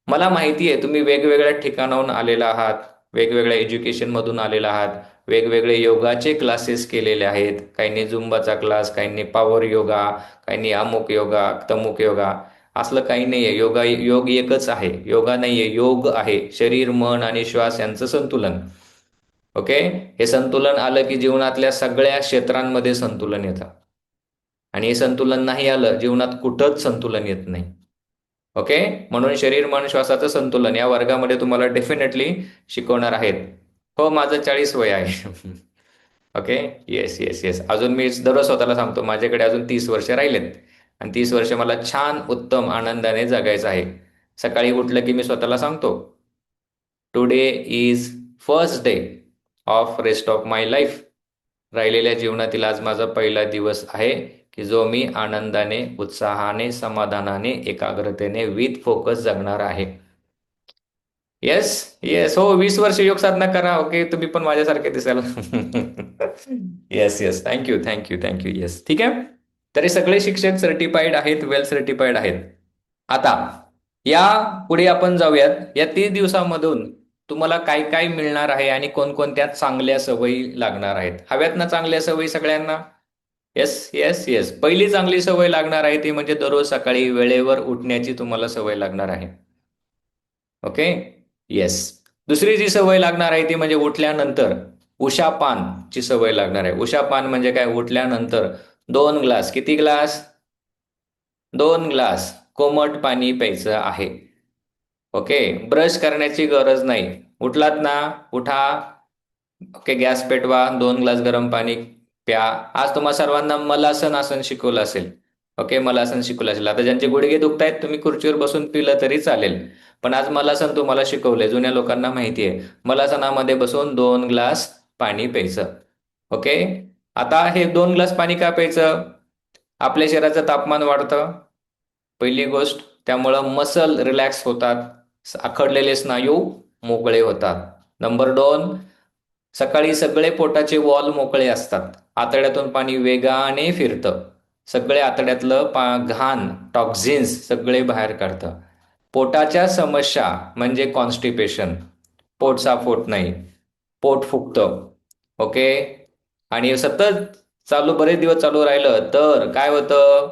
मला माहिती आहे तुम्ही वेगवेगळ्या ठिकाणाहून आलेला आहात, वेगवेगळ्या एज्युकेशनमधून आलेला आहात, वेगवेगळे योगाचे क्लासेस केलेले आहेत. काहींनी झुंबाचा क्लास, काहींनी पॉवर योगा, काहींनी अमुक योगा, तमुक योगा. असलं काही नाही आहे. योग एकच आहे. योगा नाही आहे, योग आहे. शरीर, मन आणि श्वास यांचं संतुलन. ओके. हे संतुलन आलं की जीवनातल्या सगळ्या क्षेत्रांमध्ये संतुलन येतं. आणि हे संतुलन नाही आलं, जीवनात कुठंच संतुलन येत नाही. ओके. म्हणून शरीर, मन, श्वासाचं संतुलन या वर्गामध्ये तुम्हाला डेफिनेटली शिकवणार आहेत. हो, माझं 40 वय आहे. ओके. येस येस येस, अजून मी दररोज स्वतःला सांगतो माझ्याकडे अजून 30 वर्ष राहिलेत. आणि 30 वर्ष मला छान उत्तम आनंदाने जगायचं आहे. सकाळी उठलं की मी स्वतःला सांगतो, today is first day of rest of my life. राहिलेल्या जीवनातील आज माझा पहिला दिवस आहे की जो मी आनंदाने, उत्साहाने, समाधानाने, एकाग्रतेने विथ फोकस जगणार आहे. येस येस, हो, 20 वर्ष योग साधना करा. ओके, तुम्ही पण माझ्यासारखे दिसाल. Yes yes, thank you thank you thank you. Yes, ठीक आहे. तरी सगळे शिक्षक सर्टिफाईड आहेत, वेल सर्टिफाईड आहेत. आता या पुढे आपण जाऊयात. या 30 दिवसामधून तुम्हाला काय काय मिळणार आहे आणि कोणकोणत्या चांगल्या सवयी लागणार आहेत. हव्यात ना चांगल्या सवयी सगळ्यांना? Yes yes yes. पहिली चांगली सवय लागणार आहे ती म्हणजे दररोज सकाळी वेळेवर उठण्याची तुम्हाला सवय लागणार आहे. ओके. येस. दुसरी जी सवय लागणार आहे ती म्हणजे उठल्यानंतर उषापानची सवय लागणार आहे. उषापान म्हणजे काय? उठल्यानंतर 2 ग्लास, किती ग्लास? 2 ग्लास कोमट पाणी प्यायचं आहे. ओके. ब्रश करण्याची गरज नाही. उठलात ना, उठा. ओके, गॅस पेटवा, 2 ग्लास गरम पाणी प्या. आज तुम्हा सर्वांना मलासन आसन शिकवलं असेल. ओके, मलासन शिकवलं असेल. आता ज्यांचे गुडघे दुखतायत तुम्ही खुर्चीवर बसून पिलं तरी चालेल. पण आज मलासन तुम्हाला शिकवलंय. जुन्या लोकांना माहिती आहे मलासनामध्ये बसून 2 ग्लास पाणी प्यायचं. ओके. आता हे 2 ग्लास पाणी का प्यायचं? आपल्या शरीराचं तापमान वाढतं, पहिली गोष्ट. त्यामुळं मसल रिलॅक्स होतात, आखडलेले स्नायू मोकळे होतात. नंबर 2, सकाळी सगळे पोटाचे वॉल मोकळे असतात. आतड्यातून पाणी वेगाने फिरतं. सगळे आतड्यातलं घाण, टॉक्झिन्स सगळे बाहेर काढतं. पोटाच्या समस्या म्हणजे कॉन्स्टिपेशन, पोट साफ होत नाही, पोट फुगतं. ओके. आणि सतत बरेच दिवस चालू राहिलं तर काय होतं?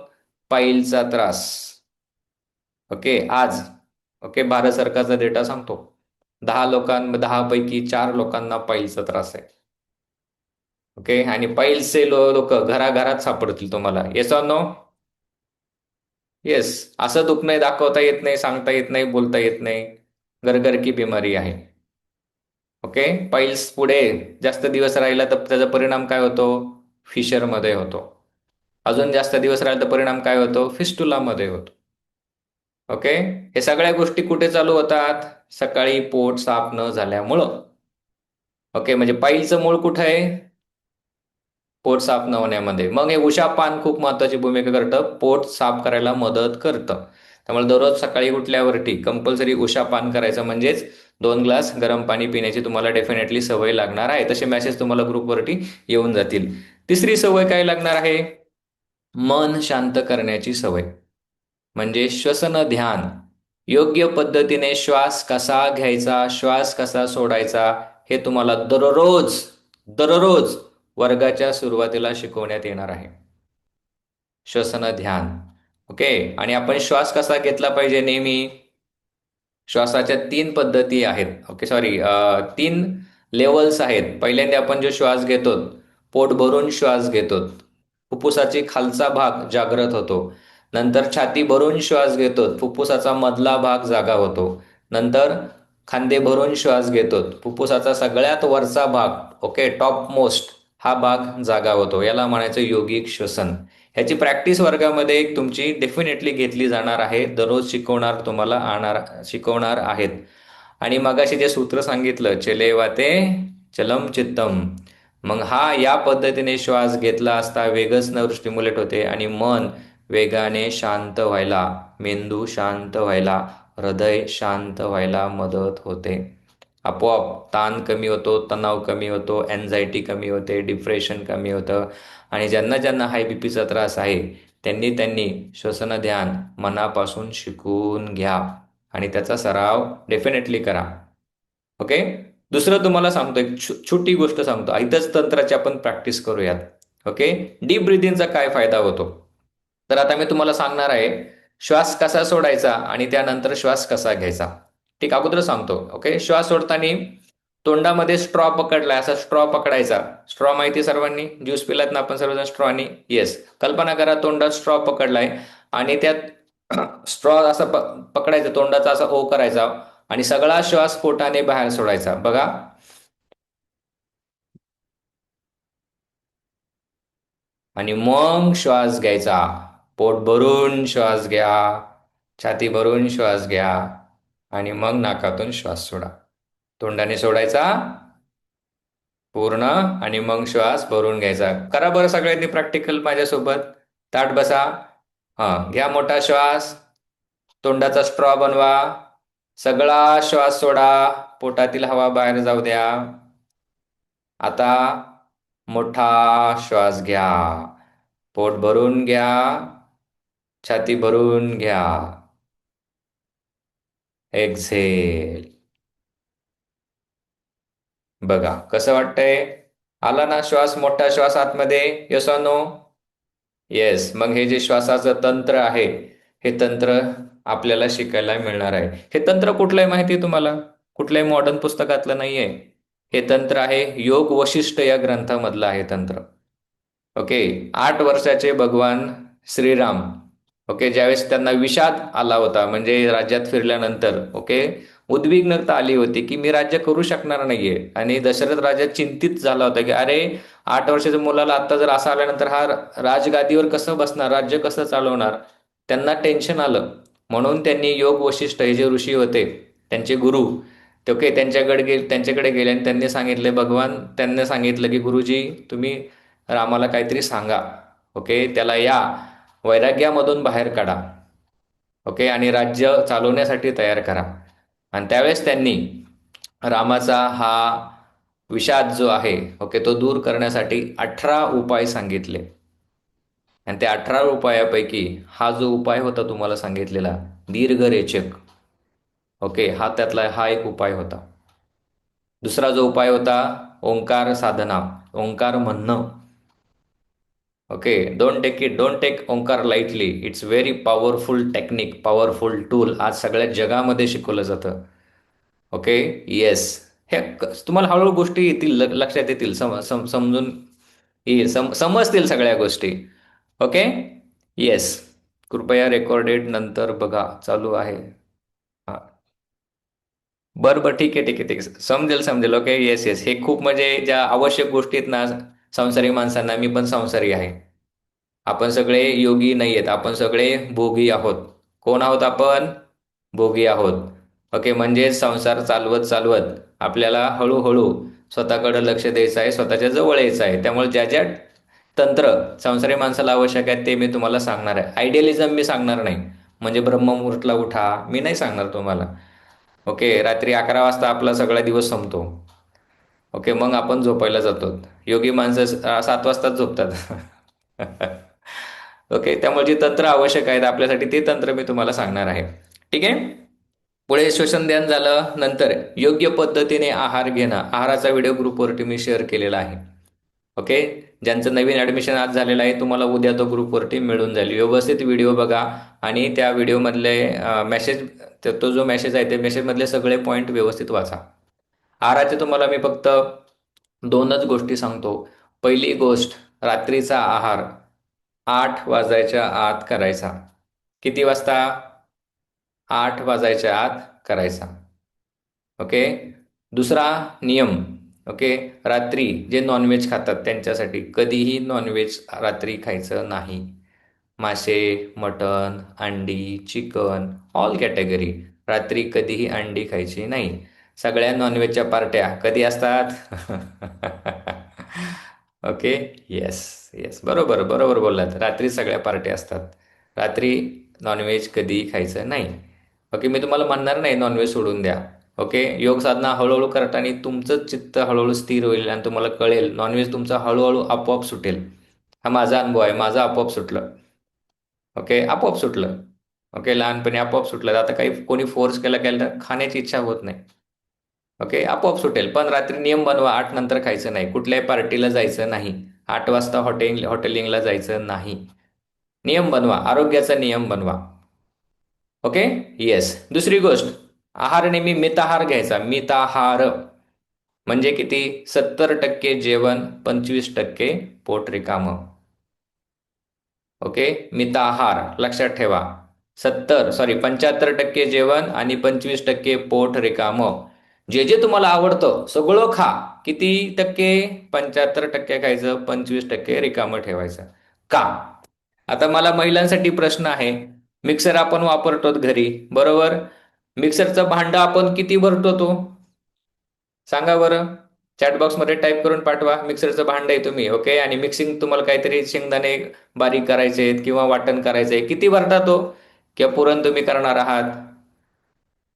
पाईलचा त्रास. ओके. आज ओके, भारत सरकारचा डेटा सांगतो 10 पैकी 4 लोकांना पाईलचा त्रास आहे. ओके. आणि पाईल्सचे लोक घराघरात सापडतील तुम्हाला. Yes or no? येस. असं दुखणं दाखवता येत नाही, सांगता येत नाही, बोलता येत नाही. घर की बिमारी आहे. ओके. पाईल्स पुढे जास्त दिवस राहिला तर त्याचा परिणाम काय होतो? फिशरमध्ये होतो. अजून जास्त दिवस राहिला तर परिणाम काय होतो? फिस्टुलामध्ये होतो. ओके. हे सगळ्या गोष्टी कुठे चालू होतात? सकाळी पोट साफ न झाल्यामुळं. ओके. म्हणजे पाईलचं मूळ कुठं आहे? पोट साफ न होण्यामध्ये. मग हे उषापान खूप महत्वाची भूमिका करतं, पोट साफ करायला मदत करतं. त्यामुळे दररोज सकाळी उठल्यावरती कंपल्सरी उषापान करायचं, म्हणजेच 2 ग्लास गरम पाणी पिण्याची तुम्हाला डेफिनेटली सवय लागणार आहे. तसे मेसेज तुम्हाला ग्रुपवरती येऊन जातील. तिसरी सवय काय लागणार आहे? मन शांत करण्याची सवय, म्हणजे श्वसन ध्यान. योग्य पद्धतीने श्वास कसा घ्यायचा, श्वास कसा सोडायचा हे तुम्हाला दररोज दररोज वर्गाच्या सुरुवातीला शिकवण्यात येणार आहे. श्वसन ध्यान. ओके. आणि आपण श्वास कसा घेतला पाहिजे? नेहमी श्वासाच्या 3 पद्धती आहेत. ओके, सॉरी, 3 लेवल्स आहेत. पहिल्यांदा आपण जो श्वास घेतो, पोट भरून श्वास घेतो, फुफ्फुसाची खालचा भाग जागृत होतो. नंतर छाती भरून श्वास घेतो, फुफ्फुसाचा मधला भाग जागा होतो. नंतर खांदे भरून श्वास घेतो, फुफ्फुसाचा सगळ्यात वरचा भाग, ओके, टॉप मोस्ट, हा भाग जागा होतो. याला म्हणायचं योगिक श्वसन. ह्याची प्रॅक्टिस वर्गामध्ये तुमची डेफिनेटली घेतली जाणार आहे. दररोज शिकवणार आहेत. आणि मगाशी जे सूत्र सांगितलं, चले वाते चलम चित्तम, मग या पद्धतीने श्वास घेतला असता वेगच नर्व स्टिम्युलेट होते आणि मन वेगाने शांत व्हायला, मेंदू शांत व्हायला, हृदय शांत व्हायला मदत होते. आपोआप ताण कमी होतो, तणाव कमी होतो, एन्झायटी कमी होते, डिप्रेशन कमी होतं. आणि ज्यांना ज्यांना हाय बीपीचा त्रास आहे त्यांनी त्यांनी श्वसन ध्यान मनापासून शिकून घ्या आणि त्याचा सराव डेफिनेटली करा. ओके. दुसरं तुम्हाला सांगतो, एक छोटी गोष्ट सांगतो, इथंच तंत्राची आपण प्रॅक्टिस करूयात. ओके. डीप ब्रिदिंगचा काय फायदा होतो, तर आता मी तुम्हाला सांगणार आहे श्वास कसा सोडायचा आणि त्यानंतर श्वास कसा घ्यायचा. ठीक, अगोदर सांगतो. ओके. श्वास सोडताना तोंडामध्ये स्ट्रॉ पकडलाय, असा स्ट्रॉ पकडायचा. स्ट्रॉ माहिती सर्वांनी, ज्यूस पिलात ना आपण सर्वजण स्ट्रॉनी. येस, कल्पना करा तोंडात स्ट्रॉ पकडलाय आणि त्यात स्ट्रॉ असा पकडायचा, तोंडाचा असा ओ करायचा आणि सगळा श्वास पोटाने बाहेर सोडायचा. बघा. आणि मग श्वास घ्यायचा. पोट भरून श्वास घ्या, छाती भरून श्वास घ्या आणि मग नाकातून श्वास सोडा. तोंडाने सोडायचा पूर्ण आणि मग श्वास भरून घ्यायचा. करा बरं सगळ्यांनी प्रॅक्टिकल माझ्यासोबत. ताठ बसा. घ्या मोठा श्वास, तोंडाचा स्ट्रॉ बनवा, सगळा श्वास सोडा, पोटातील हवा बाहेर जाऊ द्या. आता मोठा श्वास घ्या, पोट भरून घ्या, छाती भरून घ्या. एक्झेल. बघा कसं वाटतंय. आला ना श्वास, मोठा श्वास आतमध्ये. Yes or no? येस. मग हे जे श्वासाचं तंत्र आहे, हे तंत्र आपल्याला शिकायला मिळणार आहे. हे तंत्र कुठलंय माहिती आहे तुम्हाला? कुठल्याही मॉडर्न पुस्तकातलं नाहीये. हे तंत्र आहे योग वशिष्ठ या ग्रंथामधलं आहे तंत्र. ओके. 8 वर्षाचे भगवान श्रीराम, ओके, ज्यावेळेस त्यांना विषाद आला होता, म्हणजे राज्यात फिरल्यानंतर, ओके, उद्विग्नता आली होती की मी राज्य करू शकणार नाहीये. आणि दशरथ राजा चिंतित झाला होता की अरे, 8 वर्षाच्या मुलाला आता जर असं आल्यानंतर हा राजगादीवर कसं बसणार, राज्य कसं चालवणार. त्यांना टेन्शन आलं. म्हणून त्यांनी योग वशिष्ठ हे जे ऋषी होते, त्यांचे गुरु, ते ओके, त्यांच्याकडे गेले आणि त्यांनी सांगितले, भगवान त्यांनी सांगितलं की गुरुजी तुम्ही रामाला काहीतरी सांगा. ओके. त्याला या वैराग्यामधून बाहेर काढा. ओके. आणि राज्य चालवण्यासाठी तयार करा. आणि त्यावेळेस त्यांनी रामाचा हा विषाद जो आहे, ओके, तो दूर करण्यासाठी 18 उपाय सांगितले. आणि त्या 18 उपायापैकी हा जो उपाय होता तुम्हाला सांगितलेला, दीर्घरेचक, ओके, हा त्यातला हा एक उपाय होता. दुसरा जो उपाय होता, ओंकार साधना, ओंकार म्हणणं. Okay. Don't take Omkar lightly. It's very powerful technique, powerful tool. आज सगळ्या जगामध्ये शिकवलं जातं. ओके. येस. हे तुम्हाला हळूहळू गोष्टी येतील, लक्षात येतील, समजून येईल, समजतील सगळ्या गोष्टी. ओके. येस. कृपया रेकॉर्डेड नंतर बघा, चालू आहे. हां. बरं बरं, ठीक आहे ठीक आहे ठीक आहे, समजेल समजेल. ओके. Yes yes. हे खूप म्हणजे ज्या आवश्यक गोष्टी आहेत ना संसारी माणसांना, मी पण संसारी आहे. आपण सगळे योगी नाही आहेत, आपण सगळे भोगी आहोत. कोण आहोत आपण? भोगी आहोत. ओके. म्हणजे संसार चालवत चालवत आपल्याला हळूहळू स्वतःकडे लक्ष द्यायचं आहे, स्वतःच्या जवळ यायचं आहे. त्यामुळे ज्या ज्या तंत्र संसारी माणसाला आवश्यक आहेत ते मी तुम्हाला सांगणार आहे. आयडियलिझम मी सांगणार नाही. म्हणजे ब्रह्ममुहूर्तला उठा मी नाही सांगणार तुम्हाला. ओके. रात्री 11 वाजता आपला सगळा दिवस संपतो. ओके. मग आपण झोपायला जातो. योगी माणसं 7 वाजताच झोपतात. ओके. त्यामुळे जी तंत्र आवश्यक आहेत आपल्यासाठी ते तंत्र मी तुम्हाला सांगणार आहे. ठीक आहे. पुढे श्वसन ध्यान झालं. नंतर योग्य पद्धतीने आहार घेणं. आहाराचा व्हिडिओ ग्रुपवरती मी शेअर केलेला आहे. ओके. ज्यांचं नवीन ॲडमिशन आज झालेलं आहे तुम्हाला उद्या तो ग्रुपवरती मिळून जाईल. व्यवस्थित व्हिडिओ बघा आणि त्या व्हिडिओमधले मेसेज, तो जो मेसेज आहे ते मेसेजमधले सगळे पॉईंट व्यवस्थित वाचा. आहाराचे तुम्हाला मी फक्त 2च गोष्टी सांगतो. पहिली गोष्ट, रात्रीचा आहार 8 वाजायच्या आत करायचा. किती वाजता? 8 वाजायच्या आत करायचा. ओके. दुसरा नियम, ओके, रात्री जे नॉनव्हेज खातात त्यांच्यासाठी, कधीही नॉनव्हेज रात्री खायचं नाही. मासे, मटण, अंडी, चिकन, ऑल कॅटेगरी, रात्री कधीही अंडी खायची नाही. सगळ्या नॉनव्हेजच्या पार्ट्या कधी असतात? ओके. येस येस, बरोबर बरोबर बोललात. रात्री सगळ्या पार्ट्या असतात. रात्री नॉनव्हेज कधीही खायचं नाही. ओके. मी तुम्हाला म्हणणार नाही नॉनव्हेज सोडून द्या. ओके. योग साधना हळूहळू करताना तुमचं चित्त हळूहळू स्थिर होईल आणि तुम्हाला कळेल नॉनव्हेज तुमचा हळूहळू आपोआप सुटेल. हा माझा अनुभव आहे, माझं आपोआप सुटलं. ओके, आपोआप सुटलं. ओके, लहानपणी आपोआप सुटलं. आता काही कोणी फोर्स केला केला तर खाण्याची इच्छा होत नाही. ओके, आपोआप सुटेल. पण रात्री नियम बनवा, 8 नंतर खायचं नाही, कुठल्याही पार्टीला जायचं नाही, 8 वाजता हॉटेलिंगला जायचं नाही. नियम बनवा, आरोग्याचा नियम बनवा. ओके. येस. दुसरी गोष्ट, आहार नेहमी मिताहार घ्यायचा. मिताहार म्हणजे किती? 70% जेवण, 25% पोट रिकामं. ओके, मिताहार लक्षात ठेवा. 75% जेवण आणि 25% पोट रिकामं. जे जे तुम्हाला आवडतं सगळं खा. किती टक्के? 75% खायचं, 25% रिकामं ठेवायचं. का? आता मला महिलांसाठी प्रश्न आहे. मिक्सर आपण वापरतो घरी, बरोबर? मिक्सरचं भांडं आपण किती भरतो तो? सांगा बरं. चॅट बॉक्समध्ये टाईप करून पाठवा. मिक्सरचं भांडं आहे तुम्ही, ओके, आणि मिक्सिंग तुम्हाला काहीतरी शेंगदाणे बारीक करायचे आहेत किंवा वाटण करायचं आहे, किती भरता तो? किंवा पुरण तुम्ही करणार आहात,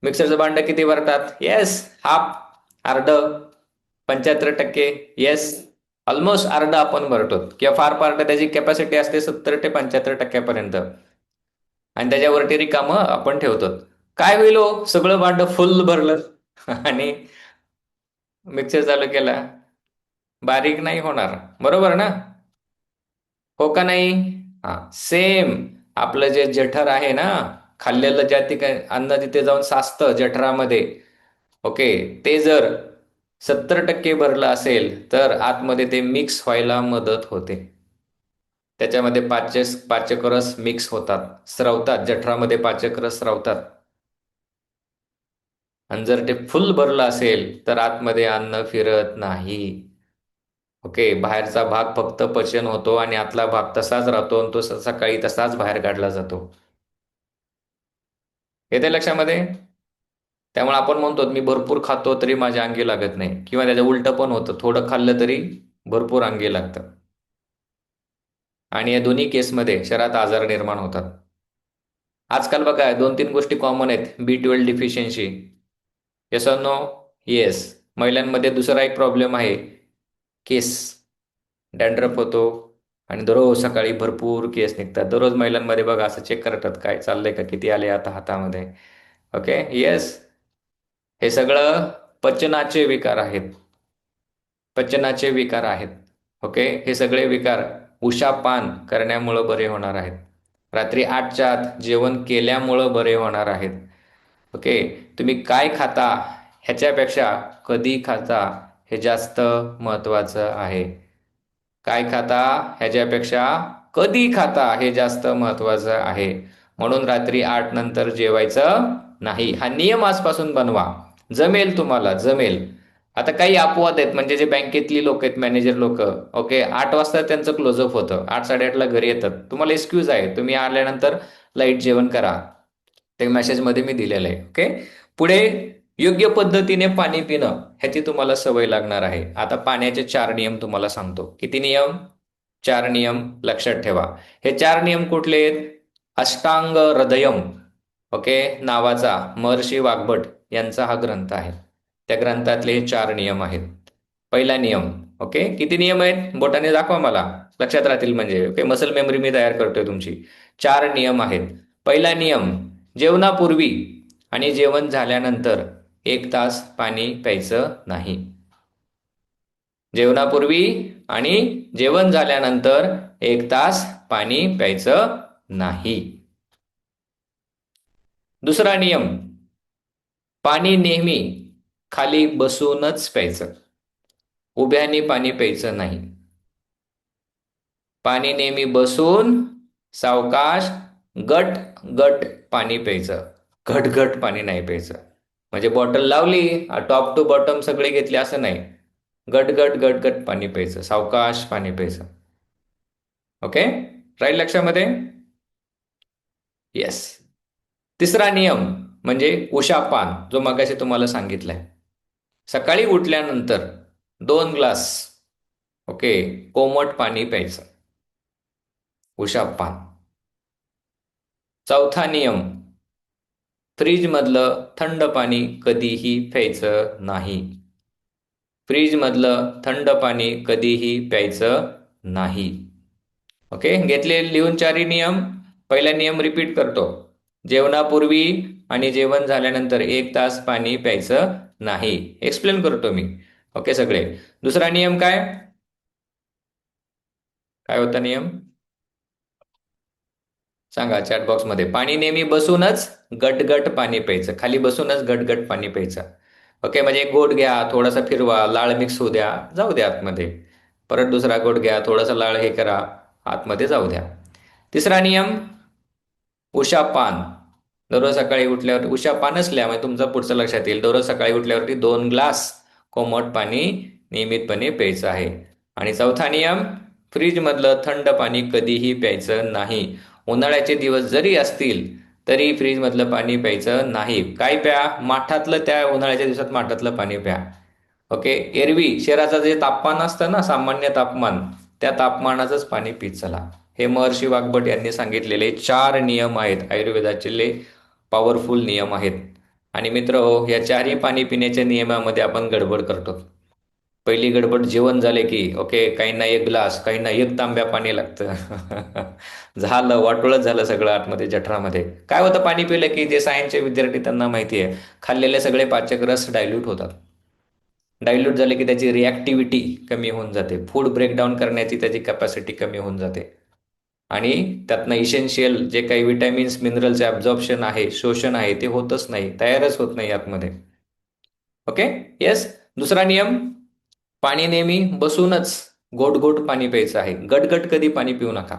मिक्सरचं भांडं किती भरतात? येस, हाफ, अर्ध, 75%. येस, ऑलमोस्ट अर्ध आपण भरतो, किंवा फार फार तर त्याची कॅपॅसिटी असते 70 ते 75% आणि त्याच्यावरती रिकामं आपण ठेवतो. काय होईल हो? सगळं भांडं फुल भरलं आणि मिक्सर चालू केला, बारीक नाही होणार, बरोबर ना? हो का नाही? हा, सेम. आपलं जे जठर आहे ना, खाल्लेलं ज्या ठिकाणी अन्न जिथे जाऊन साचतं जठरामध्ये, ओके, ते जर 70% भरलं असेल तर आतमध्ये ते मिक्स व्हायला मदत होते. त्याच्यामध्ये पाचकरस मिक्स होतात, स्रवतात, जठरामध्ये पाचकरस स्रवतात. आणि जर ते फुल भरलं असेल तर आतमध्ये अन्न फिरत नाही. ओके, बाहेरचा भाग फक्त पचन होतो आणि आतला भाग तसाच राहतो आणि तो सकाळी तसाच बाहेर काढला जातो. येते लक्षामध्ये? त्यामुळे आपण म्हणतो मी भरपूर खातो तरी माझ्या अंगी लागत नाही, किंवा त्याचं उलटं पण होतं, थोडं खाल्लं तरी भरपूर अंगी लागतं. आणि या दोन्ही केसमध्ये शरीरात आजार निर्माण होतात. आजकाल बघा 2-3 गोष्टी कॉमन आहेत. B12 deficiency. Yes or no? Yes. महिलांमध्ये दुसरा एक प्रॉब्लेम आहे, केस. डॅन्ड्रफ होतो आणि दररोज सकाळी भरपूर केस निघतात. दररोज महिलांमध्ये बघा असं चेक करतात काय चाललंय का, किती आले आता हातामध्ये. Okay, yes. हे सगळं पचनाचे विकार आहेत. पचनाचे विकार आहेत. ओके, हे सगळे विकार उषापान करण्यामुळं बरे होणार आहेत. रात्री 8च्या आत जेवण केल्यामुळं बरे होणार आहेत. ओके, तुम्ही काय खाता ह्याच्यापेक्षा कधी खाता हे जास्त महत्त्वाचं आहे. काय खाता ह्याच्यापेक्षा कधी खाता हे जास्त महत्त्वाचं आहे. म्हणून रात्री 8 नंतर जेवायचं नाही. हा नियम आजपासून बनवा. जमेल तुम्हाला, जमेल. आता काही अपवाद आहेत, म्हणजे जे बँकेतली लोक आहेत, मॅनेजर लोक, ओके, 8 वाजता त्यांचं क्लोजअप होतं, 8-8:30ला घरी येतात. तुम्हाला एक्सक्यूज आहे, तुम्ही आल्यानंतर लाईट जेवण करा. ते मेसेजमध्ये मी दिलेलं आहे. ओके, पुढे योग्य पद्धतीने पाणी पिणं ह्याची तुम्हाला सवय लागणार आहे. आता पाण्याचे 4 नियम तुम्हाला सांगतो. किती नियम? 4 नियम लक्षात ठेवा. हे 4 नियम कुठले आहेत? अष्टांग हृदयम, ओके, नावाचा महर्षी वाग्भट यांचा हा ग्रंथ आहे. त्या ग्रंथातले हे 4 नियम आहेत. पहिला नियम, ओके, किती नियम आहेत? बोटाने दाखवा मला, लक्षात राहतील म्हणजे. ओके, मसल मेमरी मी तयार करतोय तुमची. 4 नियम आहेत. पहिला नियम, जेवणापूर्वी आणि जेवण झाल्यानंतर 1 तास पाणी प्यायचं नाही. जेवणापूर्वी आणि जेवण झाल्यानंतर 1 तास पाणी प्यायचं नाही. दुसरा नियम, पाणी नेहमी खाली बसूनच प्यायचं. उभ्याने पाणी प्यायचं नाही. पाणी नेहमी बसून, सावकाश, गट गट पाणी प्यायचं. घट घट पाणी नाही प्यायचं. म्हणजे बॉटल लावली, टॉप टू बॉटम सगळे घेतले असं नाही. गट गट गट गट पाणी प्यायचं, सावकाश पाणी प्यायचं. ओके, राहील लक्षामध्ये? येस. तिसरा नियम म्हणजे उषापान, जो मगाशी तुम्हाला सांगितलाय. सकाळी उठल्यानंतर 2 ग्लास, ओके, कोमट पाणी प्यायचं. उषापान. चौथा नियम, फ्रीजमधलं थंड पाणी कधीही प्यायचं नाही. फ्रीजमधलं थंड पाणी कधीही प्यायचं नाही. ओके, घेतले लिहून चारही नियम. पहिला नियम रिपीट करतो. जेवणापूर्वी आणि जेवण झाल्यानंतर 1 तास पाणी प्यायचं नाही. एक्सप्लेन करतो मी. ओके सगळे. दुसरा नियम काय? काय होता नियम? सांगा चॅट बॉक्समध्ये. पाणी नेहमी बसूनच गटगट पाणी प्यायचं. खाली बसूनच गटगट पाणी प्यायचं. ओके, म्हणजे एक घोट घ्या, थोडासा फिरवा, लाळ मिक्स होऊ द्या, जाऊ द्या आतमध्ये. परत दुसरा घोट घ्या, थोडासा लाळ हे करा, आतमध्ये जाऊ द्या. तिसरा नियम, उषापान. दररोज सकाळी उठल्यावर उषापानच लिहा, म्हणजे तुमचं पुढचं लक्षात येईल. दररोज सकाळी उठल्यावरती 2 ग्लास कोमट पाणी नियमितपणे प्यायचं आहे. आणि चौथा नियम, फ्रीजमधलं थंड पाणी कधीही प्यायचं नाही. उन्हाळ्याचे दिवस जरी असतील तरी फ्रीजमधलं पाणी प्यायचं नाही. काय प्या? माठातलं, त्या उन्हाळ्याच्या दिवसात माठातलं पाणी प्या. ओके, एरवी शरीराचं जे तापमान असतं ना, सामान्य तापमान, त्या तापमानाचंच पाणी पीत चला. हे महर्षी वाग्भट यांनी सांगितलेले 4 नियम आहेत. आयुर्वेदाचे पॉवरफुल नियम आहेत. आणि मित्र हो, या चारही पाणी पिण्याच्या नियमामध्ये आपण गडबड करतो. पहिली गडबड, जेवण झाले की ओके, काहींना 1 ग्लास, काहींना 1 तांब्या पाणी लागतं. झालं, वाटोळच झालं सगळं आतमध्ये जठरामध्ये. काय होतं पाणी पिलं की? जे सायन्सचे विद्यार्थी त्यांना माहिती आहे, खाल्लेले सगळे पाचक रस डायल्यूट होतात. डायल्यूट झाले की त्याची रिॲक्टिव्हिटी कमी होऊन जाते. फूड ब्रेकडाऊन करण्याची त्याची कॅपॅसिटी कमी होऊन जाते. आणि त्यातनं इसेन्शियल जे काही विटॅमिन्स मिनरलचे ॲब्झॉर्प्शन आहे, शोषण आहे, ते होतच नाही, तयारच होत नाही आतमध्ये. Okay, yes. दुसरा नियम, पाणी नेहमी बसूनच गोट गोट पाणी प्यायचं आहे. गटगट कधी पाणी पिऊ नका.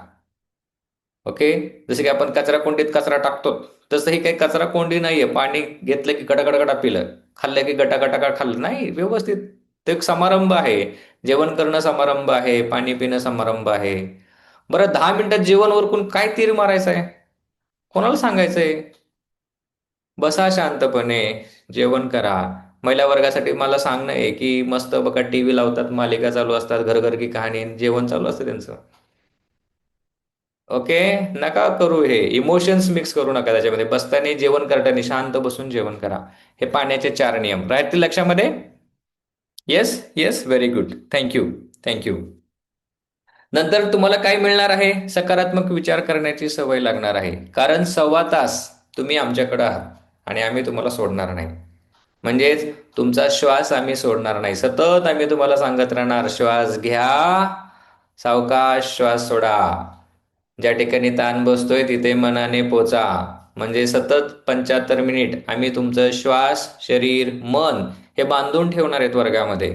ओके, जसं की आपण कचरा कोंडीत कचरा टाकतो, तसं ही काही कचरा कोंडी नाहीये. पाणी घेतलं की गटागटागटा पिलं, खाल्लं की गटागटागटा खाल्लं नाही. व्यवस्थित ते एक समारंभ आहे. जेवण करणं समारंभ आहे, पाणी पिणं समारंभ आहे. बरं, 10 मिनिटात जेवण उरकून काय तीर मारायचं आहे? कोणाला सांगायचंय? बसा शांतपणे, जेवण करा. महिला वर्गासाठी मला सांगणं आहे की मस्त बघा, टीव्ही लावतात, मालिका चालू असतात, घर घर की कहाणी, जेवण चालू असतं त्यांचं. ओके, नका करू हे. इमोशन्स मिक्स करू नका त्याच्यामध्ये. बसताना जेवण करताना शांत बसून जेवण करा. हे पाण्याचे 4 नियम राहतील लक्षामध्ये. Yes yes, very good. Thank you. Thank you. नंतर तुम्हाला काय मिळणार आहे? सकारात्मक विचार करण्याची सवय लागणार आहे. कारण 1.25 तास तुम्ही आमच्याकडे आहात आणि आम्ही तुम्हाला सोडणार नाही. म्हणजेच तुमचा श्वास आम्ही सोडणार नाही. सतत आम्ही तुम्हाला सांगत राहणार, श्वास घ्या, सावकाश श्वास सोडा. ज्या ठिकाणी ताण बसतोय तिथे मनाने पोचा. म्हणजे सतत 75 मिनिट आम्ही तुमचं श्वास, शरीर, मन हे बांधून ठेवणार आहेत वर्गामध्ये.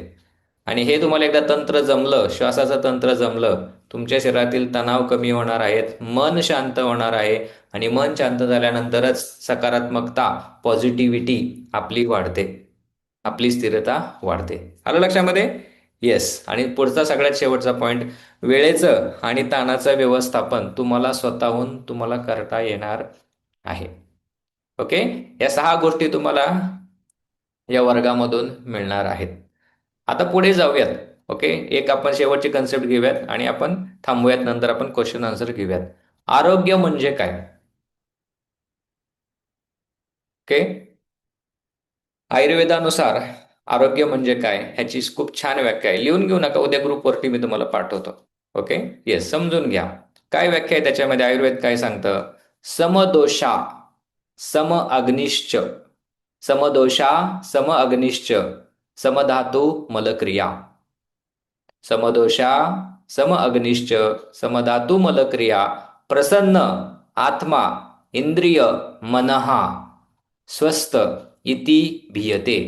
आणि हे तुम्हाला एकदा तंत्र जमलं, श्वासाचं तंत्र जमलं, तुमच्या शरीरातील तणाव कमी होणार आहेत, मन शांत होणार आहे. आणि मन शांत झाल्यानंतरच सकारात्मकता, पॉझिटिव्हिटी आपली वाढते, आपली स्थिरता वाढते. आलं लक्षामध्ये? येस. आणि पुढचा सगळ्यात शेवटचा पॉईंट, वेळेचं आणि ताणाचं व्यवस्थापन तुम्हाला स्वतःहून तुम्हाला करता येणार आहे. ओके, या 6 गोष्टी तुम्हाला या वर्गामधून मिळणार आहेत. आता पुढे जाऊयात. ओके, एक आपण शेवटची कन्सेप्ट घेऊयात आणि आपण थांबूयात. नंतर आपण क्वेश्चन आन्सर घेऊयात. आरोग्य म्हणजे काय? ओके, आयुर्वेदानुसार आरोग्य म्हणजे काय ह्याची खूप छान व्याख्या आहे. लिहून घेऊ नका, उद्या ग्रुपवरती मी तुम्हाला पाठवतो. ओके, येस, समजून घ्या. काय व्याख्या आहे त्याच्यामध्ये? आयुर्वेद काय सांगतं? समदोषा सम अग्निश्च, समदोषा सम अग्निश्च, समधातू मलक्रिया. समदोषा सम अग्निश्च, समधातू मलक्रिया, प्रसन्न आत्मा इंद्रिय मनहा स्वस्थ इति भीयते.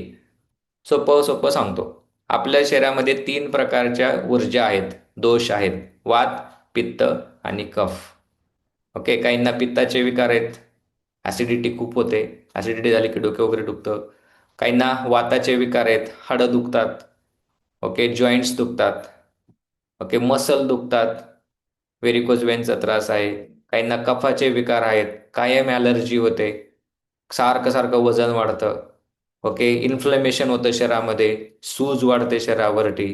सोपं सोपं सांगतो. आपल्या शरीरामध्ये 3 प्रकारच्या ऊर्जा आहेत, दोष आहेत: वात, पित्त आणि कफ. ओके, काहींना पित्ताचे विकार आहेत, ॲसिडिटी खूप होते, ॲसिडिटी झाली की डोके वगैरे दुखतं. काहींना वाताचे विकार आहेत, हाडं दुखतात. ओके, जॉईंट्स दुखतात. ओके, मसल दुखतात, व्हेरिकोज वेनचा त्रास आहे. काहींना कफाचे विकार आहेत, कायम ॲलर्जी होते, सारखं सारखं वजन वाढतं. ओके, इन्फ्लमेशन होतं शरीरामध्ये, सूज वाढते शरीरावरती.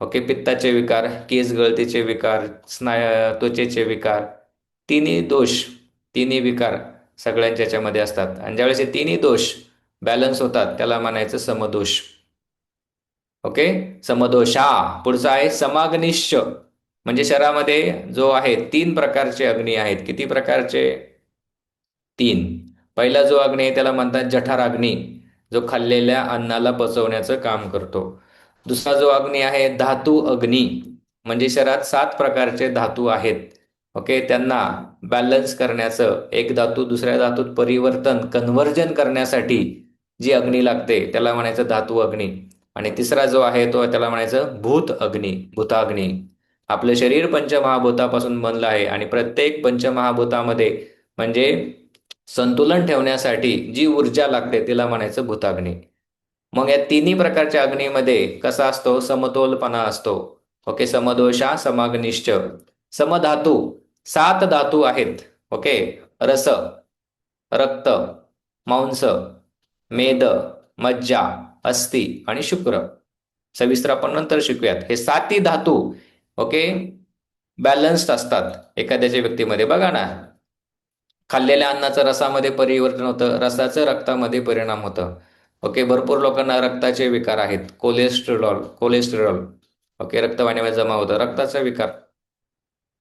ओके, पित्ताचे विकार, केस गळतीचे विकार, त्वचेचे विकार, तिन्ही दोष, तिन्ही विकार सगळ्यांच्या याच्यामध्ये असतात. आणि ज्यावेळेस हे तिन्ही दोष बॅलन्स होतात त्याला म्हणायचं समदोष. ओके, समदोषा. पुढचा आहे समाग्निश्च. म्हणजे शरीरामध्ये जो आहे तीन प्रकारचे अग्नी आहेत. किती प्रकारचे? तीन. पहिला जो अग्नी आहे त्याला म्हणतात जठराग्नी, जो खाल्लेल्या अन्नाला पचवण्याचं काम करतो. दुसरा जो अग्नी आहे धातू अग्नी, म्हणजे शरीरात सात प्रकारचे धातू आहेत. ओके, त्यांना बॅलन्स करण्याचं, एक धातू दुसऱ्या धातूत परिवर्तन कन्व्हर्जन करण्यासाठी जी अग्नी लागते त्याला म्हणायचं धातू अग्नी. आणि तिसरा जो आहे तो त्याला म्हणायचं भूत अग्नी, भूताग्नी. आपलं शरीर पंचमहाभूतापासून बनलं आहे आणि प्रत्येक पंचमहाभूतामध्ये म्हणजे संतुलन ठेवण्यासाठी जी ऊर्जा लागते तिला म्हणायचं भूताग्नी. मग या तिन्ही प्रकारच्या अग्नीमध्ये कसा असतो? समतोलपणा असतो. ओके, समदोषा समाग्निश्च. समधातू, सात धातू आहेत. ओके, रस, रक्त, मांस, मेद, मज्जा, अस्थि आणि शुक्र. सविस्तर आपण नंतर शिकूयात. हे साती धातू ओके बॅलन्स्ड असतात एखाद्याच्या व्यक्तीमध्ये. बघा ना, खाल्लेल्या अन्नाचं रसामध्ये परिवर्तन होतं, रसाचं रक्तामध्ये परिणाम होतं. ओके, भरपूर लोकांना रक्ताचे विकार आहेत. कोलेस्टेरॉल कोलेस्टेरॉल ओके, रक्तवाहिनीमध्ये जमा होतं, रक्ताचा विकार.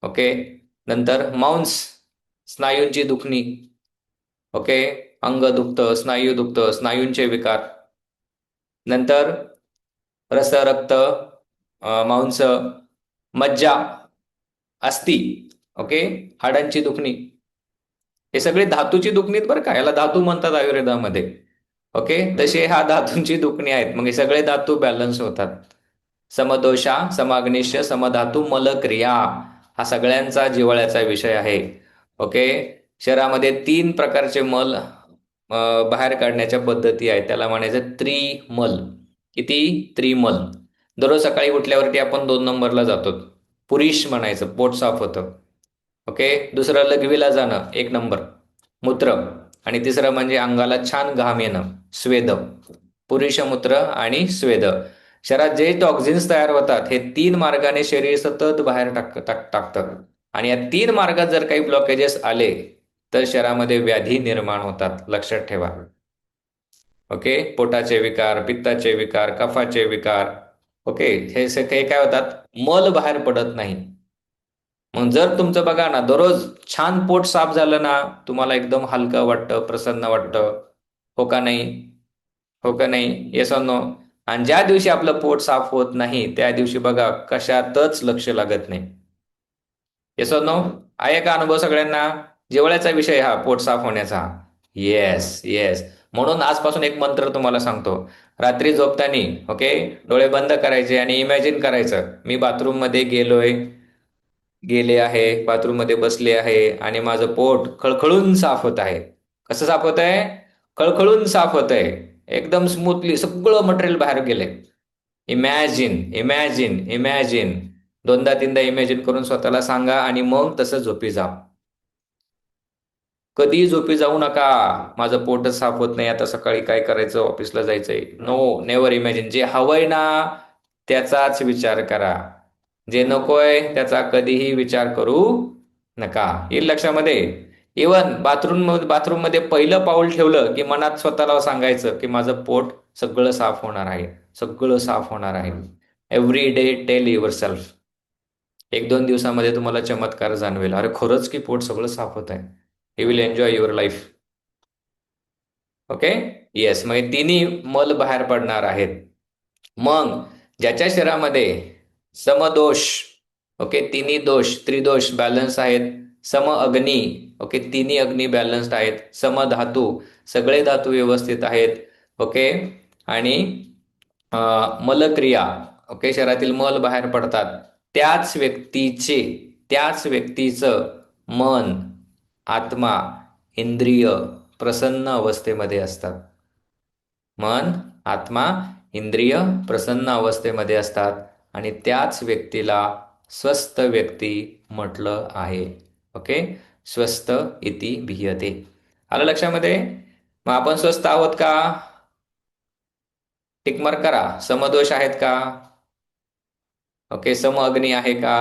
ओके, नंतर मांस, स्नायूंची दुखणी. ओके, अंग दुखतं, स्नायू दुखतं, स्नायूंचे विकार. नंतर रस, रक्त, मांस, मज्जा, अस्थि. ओके, हाडांची दुखणी. हे सगळे धातूची दुखणी आहेत बरं का, याला धातू म्हणतात आयुर्वेदामध्ये. ओके, तसे हा धातूंची दुखणी आहेत. मग हे सगळे धातू बॅलन्स होतात. समदोषा समाग्निश समधातू मलक्रिया हा सगळ्यांचा जिव्हाळ्याचा विषय आहे. ओके, शरीरामध्ये तीन प्रकारचे मल बाहेर काढण्याच्या पद्धती आहेत. त्याला म्हणायचं त्रिमल. किती? त्रिमल. दररोज सकाळी उठल्यावरती आपण 2 नंबरला जातो, पुरीश म्हणायचं, पोट साफ होतं. ओके, दुसरं लघवीला जाणं, 1 नंबर, मूत्र. आणि तिसरं म्हणजे अंगाला छान घाम येणं, स्वेद. पुरुष मूत्र आणि स्वेद. शरीरात जे टॉक्झिन्स तयार होतात हे तीन मार्गाने शरीर सतत बाहेर टाकतं. आणि या तीन मार्गात जर काही ब्लॉकेजेस आले तर शरीरामध्ये व्याधी निर्माण होतात, लक्षात ठेवा. ओके, पोटाचे विकार, पित्ताचे विकार, कफाचे विकार. ओके, हे सगळे काय होतात? मल बाहेर पडत नाही. मग जर तुमचं बघा ना, दररोज छान पोट साफ झालं ना, तुम्हाला एकदम हलकं वाटतं, प्रसन्न वाटतं. हो का नाही? हो का नाही? Yes or no? आणि ज्या दिवशी आपलं पोट साफ होत नाही त्या दिवशी बघा कशातच लक्ष लागत नाही. Yes or no? आहे का अनुभव सगळ्यांना? जिव्हाळ्याचा विषय हा पोट साफ होण्याचा. Yes yes. म्हणून आजपासून एक मंत्र तुम्हाला सांगतो. रात्री झोपताना ओके, डोळे बंद करायचे आणि इमॅजिन करायचं, मी बाथरूम मध्ये गेले आहे, बाथरूम मध्ये बसले आहे आणि माझं पोट खळखळून साफ होत आहे. कसं साफ होत आहे? खळखळून साफ होत आहे. एकदम स्मूथली सगळं मटेरियल बाहेर गेले. Imagine imagine imagine. दोनदा तीनदा इमॅजिन करून स्वतःला सांगा आणि मग तसं झोपी जा. कधी झोपी जाऊ नका, माझं पोटच साफ होत नाही, आता सकाळी काय करायचं, ऑफिसला जायचंय. No, never imagine. जे हवंय ना त्याचाच विचार करा, जे नकोय त्याचा कधीही विचार करू नका. येईल लक्षामध्ये? इवन बाथरूम मध्ये पहिलं पाऊल ठेवलं की मनात स्वतःला सांगायचं की माझं पोट सगळं साफ होणार आहे, सगळं साफ होणार आहे. Every day tell yourself. 1-2 दिवसामध्ये तुम्हाला चमत्कार जाणवेल, अरे खरंच की पोट सगळं साफ होत आहे. You will enjoy your life. Okay, yes. मग तिन्ही मल बाहेर पडणार आहेत. मग ज्याच्या शरीरामध्ये समदोष, ओके, तिन्ही दोष, त्रिदोष बॅलन्स आहेत. सम अग्नी, ओके, तिन्ही अग्नी बॅलन्स्ड आहेत. समधातू, सगळे धातू व्यवस्थित आहेत. ओके, आणि मलक्रिया, ओके, शरीरातील मल बाहेर पडतात. त्याच व्यक्तीचं मन, आत्मा, इंद्रिय प्रसन्न अवस्थेमध्ये असतात. मन, आत्मा, इंद्रिय प्रसन्न अवस्थेमध्ये असतात आणि त्याच व्यक्तीला स्वस्थ व्यक्ती म्हटलं आहे. ओके, स्वस्थ इति भियते. आलं लक्षामध्ये? मग आपण स्वस्थ आहोत का? टिकमार्क करा. समदोष आहेत का? ओके, सम अग्नी आहे का?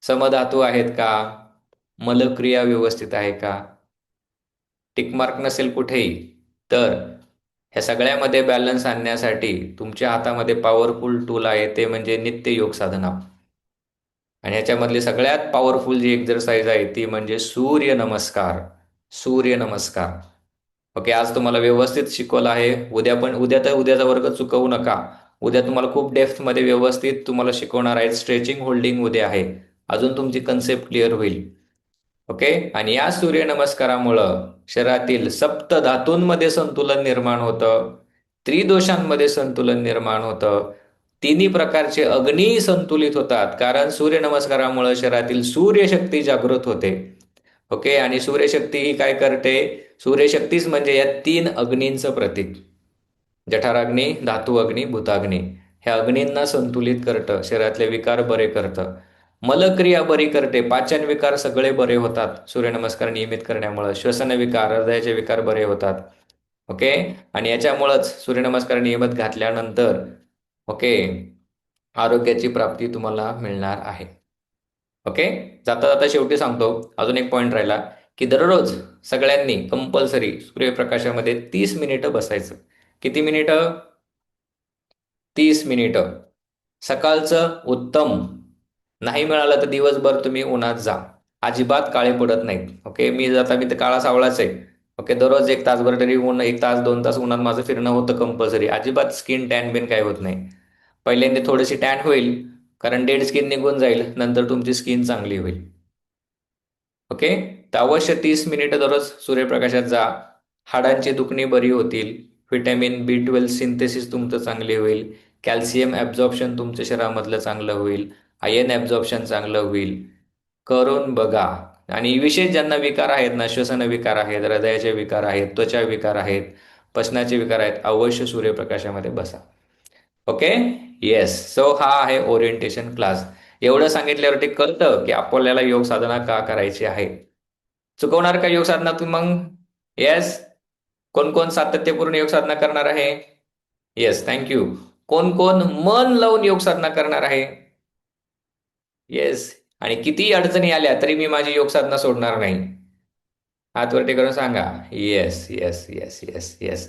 समधातू आहेत का? मलक्रिया व्यवस्थित आहे का? टिकमार्क नसेल कुठेही तर ह्या सगळ्यामध्ये बॅलन्स आणण्यासाठी तुमच्या हातामध्ये पॉवरफुल टूल आहे, ते म्हणजे नित्य योग साधना. आणि ह्याच्यामधली सगळ्यात पॉवरफुल जी एक्झरसाइज आहे ती म्हणजे सूर्य नमस्कार. सूर्य नमस्कार. ओके, आज तुम्हाला व्यवस्थित शिकवलं आहे. उद्या पण, उद्या तर उद्याचा वर्ग चुकवू नका. उद्या तुम्हाला खूप डेप्थमध्ये व्यवस्थित तुम्हाला शिकवणार आहेत. स्ट्रेचिंग होल्डिंग उद्या आहे. अजून तुमची कन्सेप्ट क्लिअर होईल. ओके, आणि या सूर्यनमस्कारामुळं शरीरातील सप्त धातूंमध्ये संतुलन निर्माण होतं. त्रिदोषांमध्ये संतुलन निर्माण होतं. तिन्ही प्रकारचे अग्नी संतुलित होतात, कारण सूर्यनमस्कारामुळे शरीरातील सूर्यशक्ती जागृत होते. ओके, आणि सूर्यशक्ती ही काय करते? सूर्यशक्तीच म्हणजे या तीन अग्नींचं प्रतीक. जठराग्नी, धातू अग्नी, भूताग्नी. ह्या अग्नींना संतुलित करतं, शरीरातले विकार बरे करतं, मलक्रिया बरी करते, पाचन विकार सगळे बरे होतात सूर्यनमस्कार नियमित करण्यामुळे. श्वसन विकार, हृदयाचे विकार बरे होतात. ओके, आणि याच्यामुळंच सूर्यनमस्कार नियमित घातल्यानंतर ओके आरोग्याची प्राप्ती तुम्हाला मिळणार आहे. ओके, जाता जाता शेवटी सांगतो, अजून एक पॉईंट राहिला, की दररोज सगळ्यांनी कंपल्सरी सूर्यप्रकाशामध्ये 30 मिनिटं बसायचं. किती मिनिटं? 30 मिनिटं. सकाळचं उत्तम. नाही मिळालं तर दिवसभर तुम्ही उन्हात जा. अजिबात काळे पडत नाहीत. ओके, मी तर काळा सावळाच आहे. ओके, दररोज 1 तासभर तरी ऊन, 1 तास 2 तास उन्हात माझं फिरणं होतं कंपल्सरी. अजिबात स्किन टॅन बिन काय होत नाही. पहिल्यांदा थोडीशी टॅन होईल, कारण डेड स्किन निघून जाईल, नंतर तुमची स्किन चांगली होईल. ओके, तर अवश्य 30 मिनिटं दररोज सूर्यप्रकाशात जा. हाडांची दुखणी बरी होतील. व्हिटॅमिन B12 सिंथेसिस तुमचं चांगली होईल. कॅल्शियम ॲब्झॉर्प्शन तुमच्या शरीरामधलं चांगलं होईल. आयर्न ॲब्झॉर्प्शन चांगलं होईल. करून बघा. आणि विशेष ज्यांना विकार आहेत ना, श्वसन विकार आहेत, हृदयाचे विकार आहेत, त्वचा विकार आहेत, पचनाचे विकार आहेत, अवश्य सूर्यप्रकाशामध्ये बसा. Okay, yes. सो हा आहे ओरिएंटेशन क्लास. एवढं सांगितल्यावरती कळतं की आपल्याला योग साधना का करायची आहे. चुकवणार का योग साधना तू मग? येस. कोण कोण सातत्यपूर्ण योग साधना करणार आहे? Yes, thank you. कोण कोण मन लावून योग साधना करणार आहे? येस. आणि किती अडचणी आल्या तरी मी माझी योग साधना सोडणार नाही. हात वरती करून सांगा. Yes, yes, yes, yes, yes.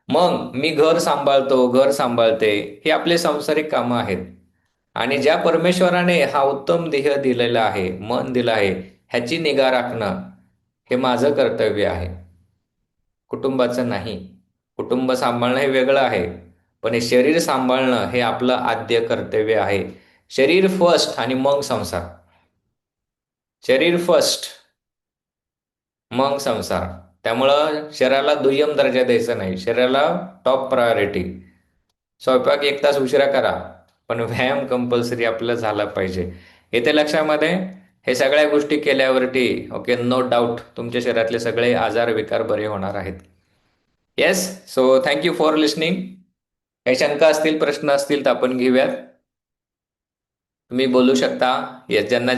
मग मी घर सांभाळतो, घर सांभाळते, हे आपले सांसारिक कामं आहेत. आणि ज्या परमेश्वराने हा उत्तम देह दिलेला आहे, मन दिलं आहे, ह्याची निगा राखणं हे माझं कर्तव्य आहे, कुटुंबाचं नाही. कुटुंब सांभाळणं हे वेगळं आहे, पण हे शरीर सांभाळणं हे आपलं आद्य कर्तव्य आहे. शरीर फर्स्ट आणि मग संसार. शरीर फर्स्ट, मग संसार. त्यामुळं शरीराला दुय्यम दर्जा द्यायचा नाही, शरीराला टॉप प्रायोरिटी. स्वयंपाक 1 तास उशिरा करा, पण व्यायाम कंपल्सरी आपल्याला झाला पाहिजे. येते लक्षामध्ये? हे सगळ्या गोष्टी केल्यावरती ओके, नो डाऊट तुमच्या शरीरातले सगळे आजार विकार बरे होणार आहेत. Yes. So thank you for listening. काही शंका असतील, प्रश्न असतील तर आपण घेऊयात. तुम्ही बोलू शकता. येस, ज्यांना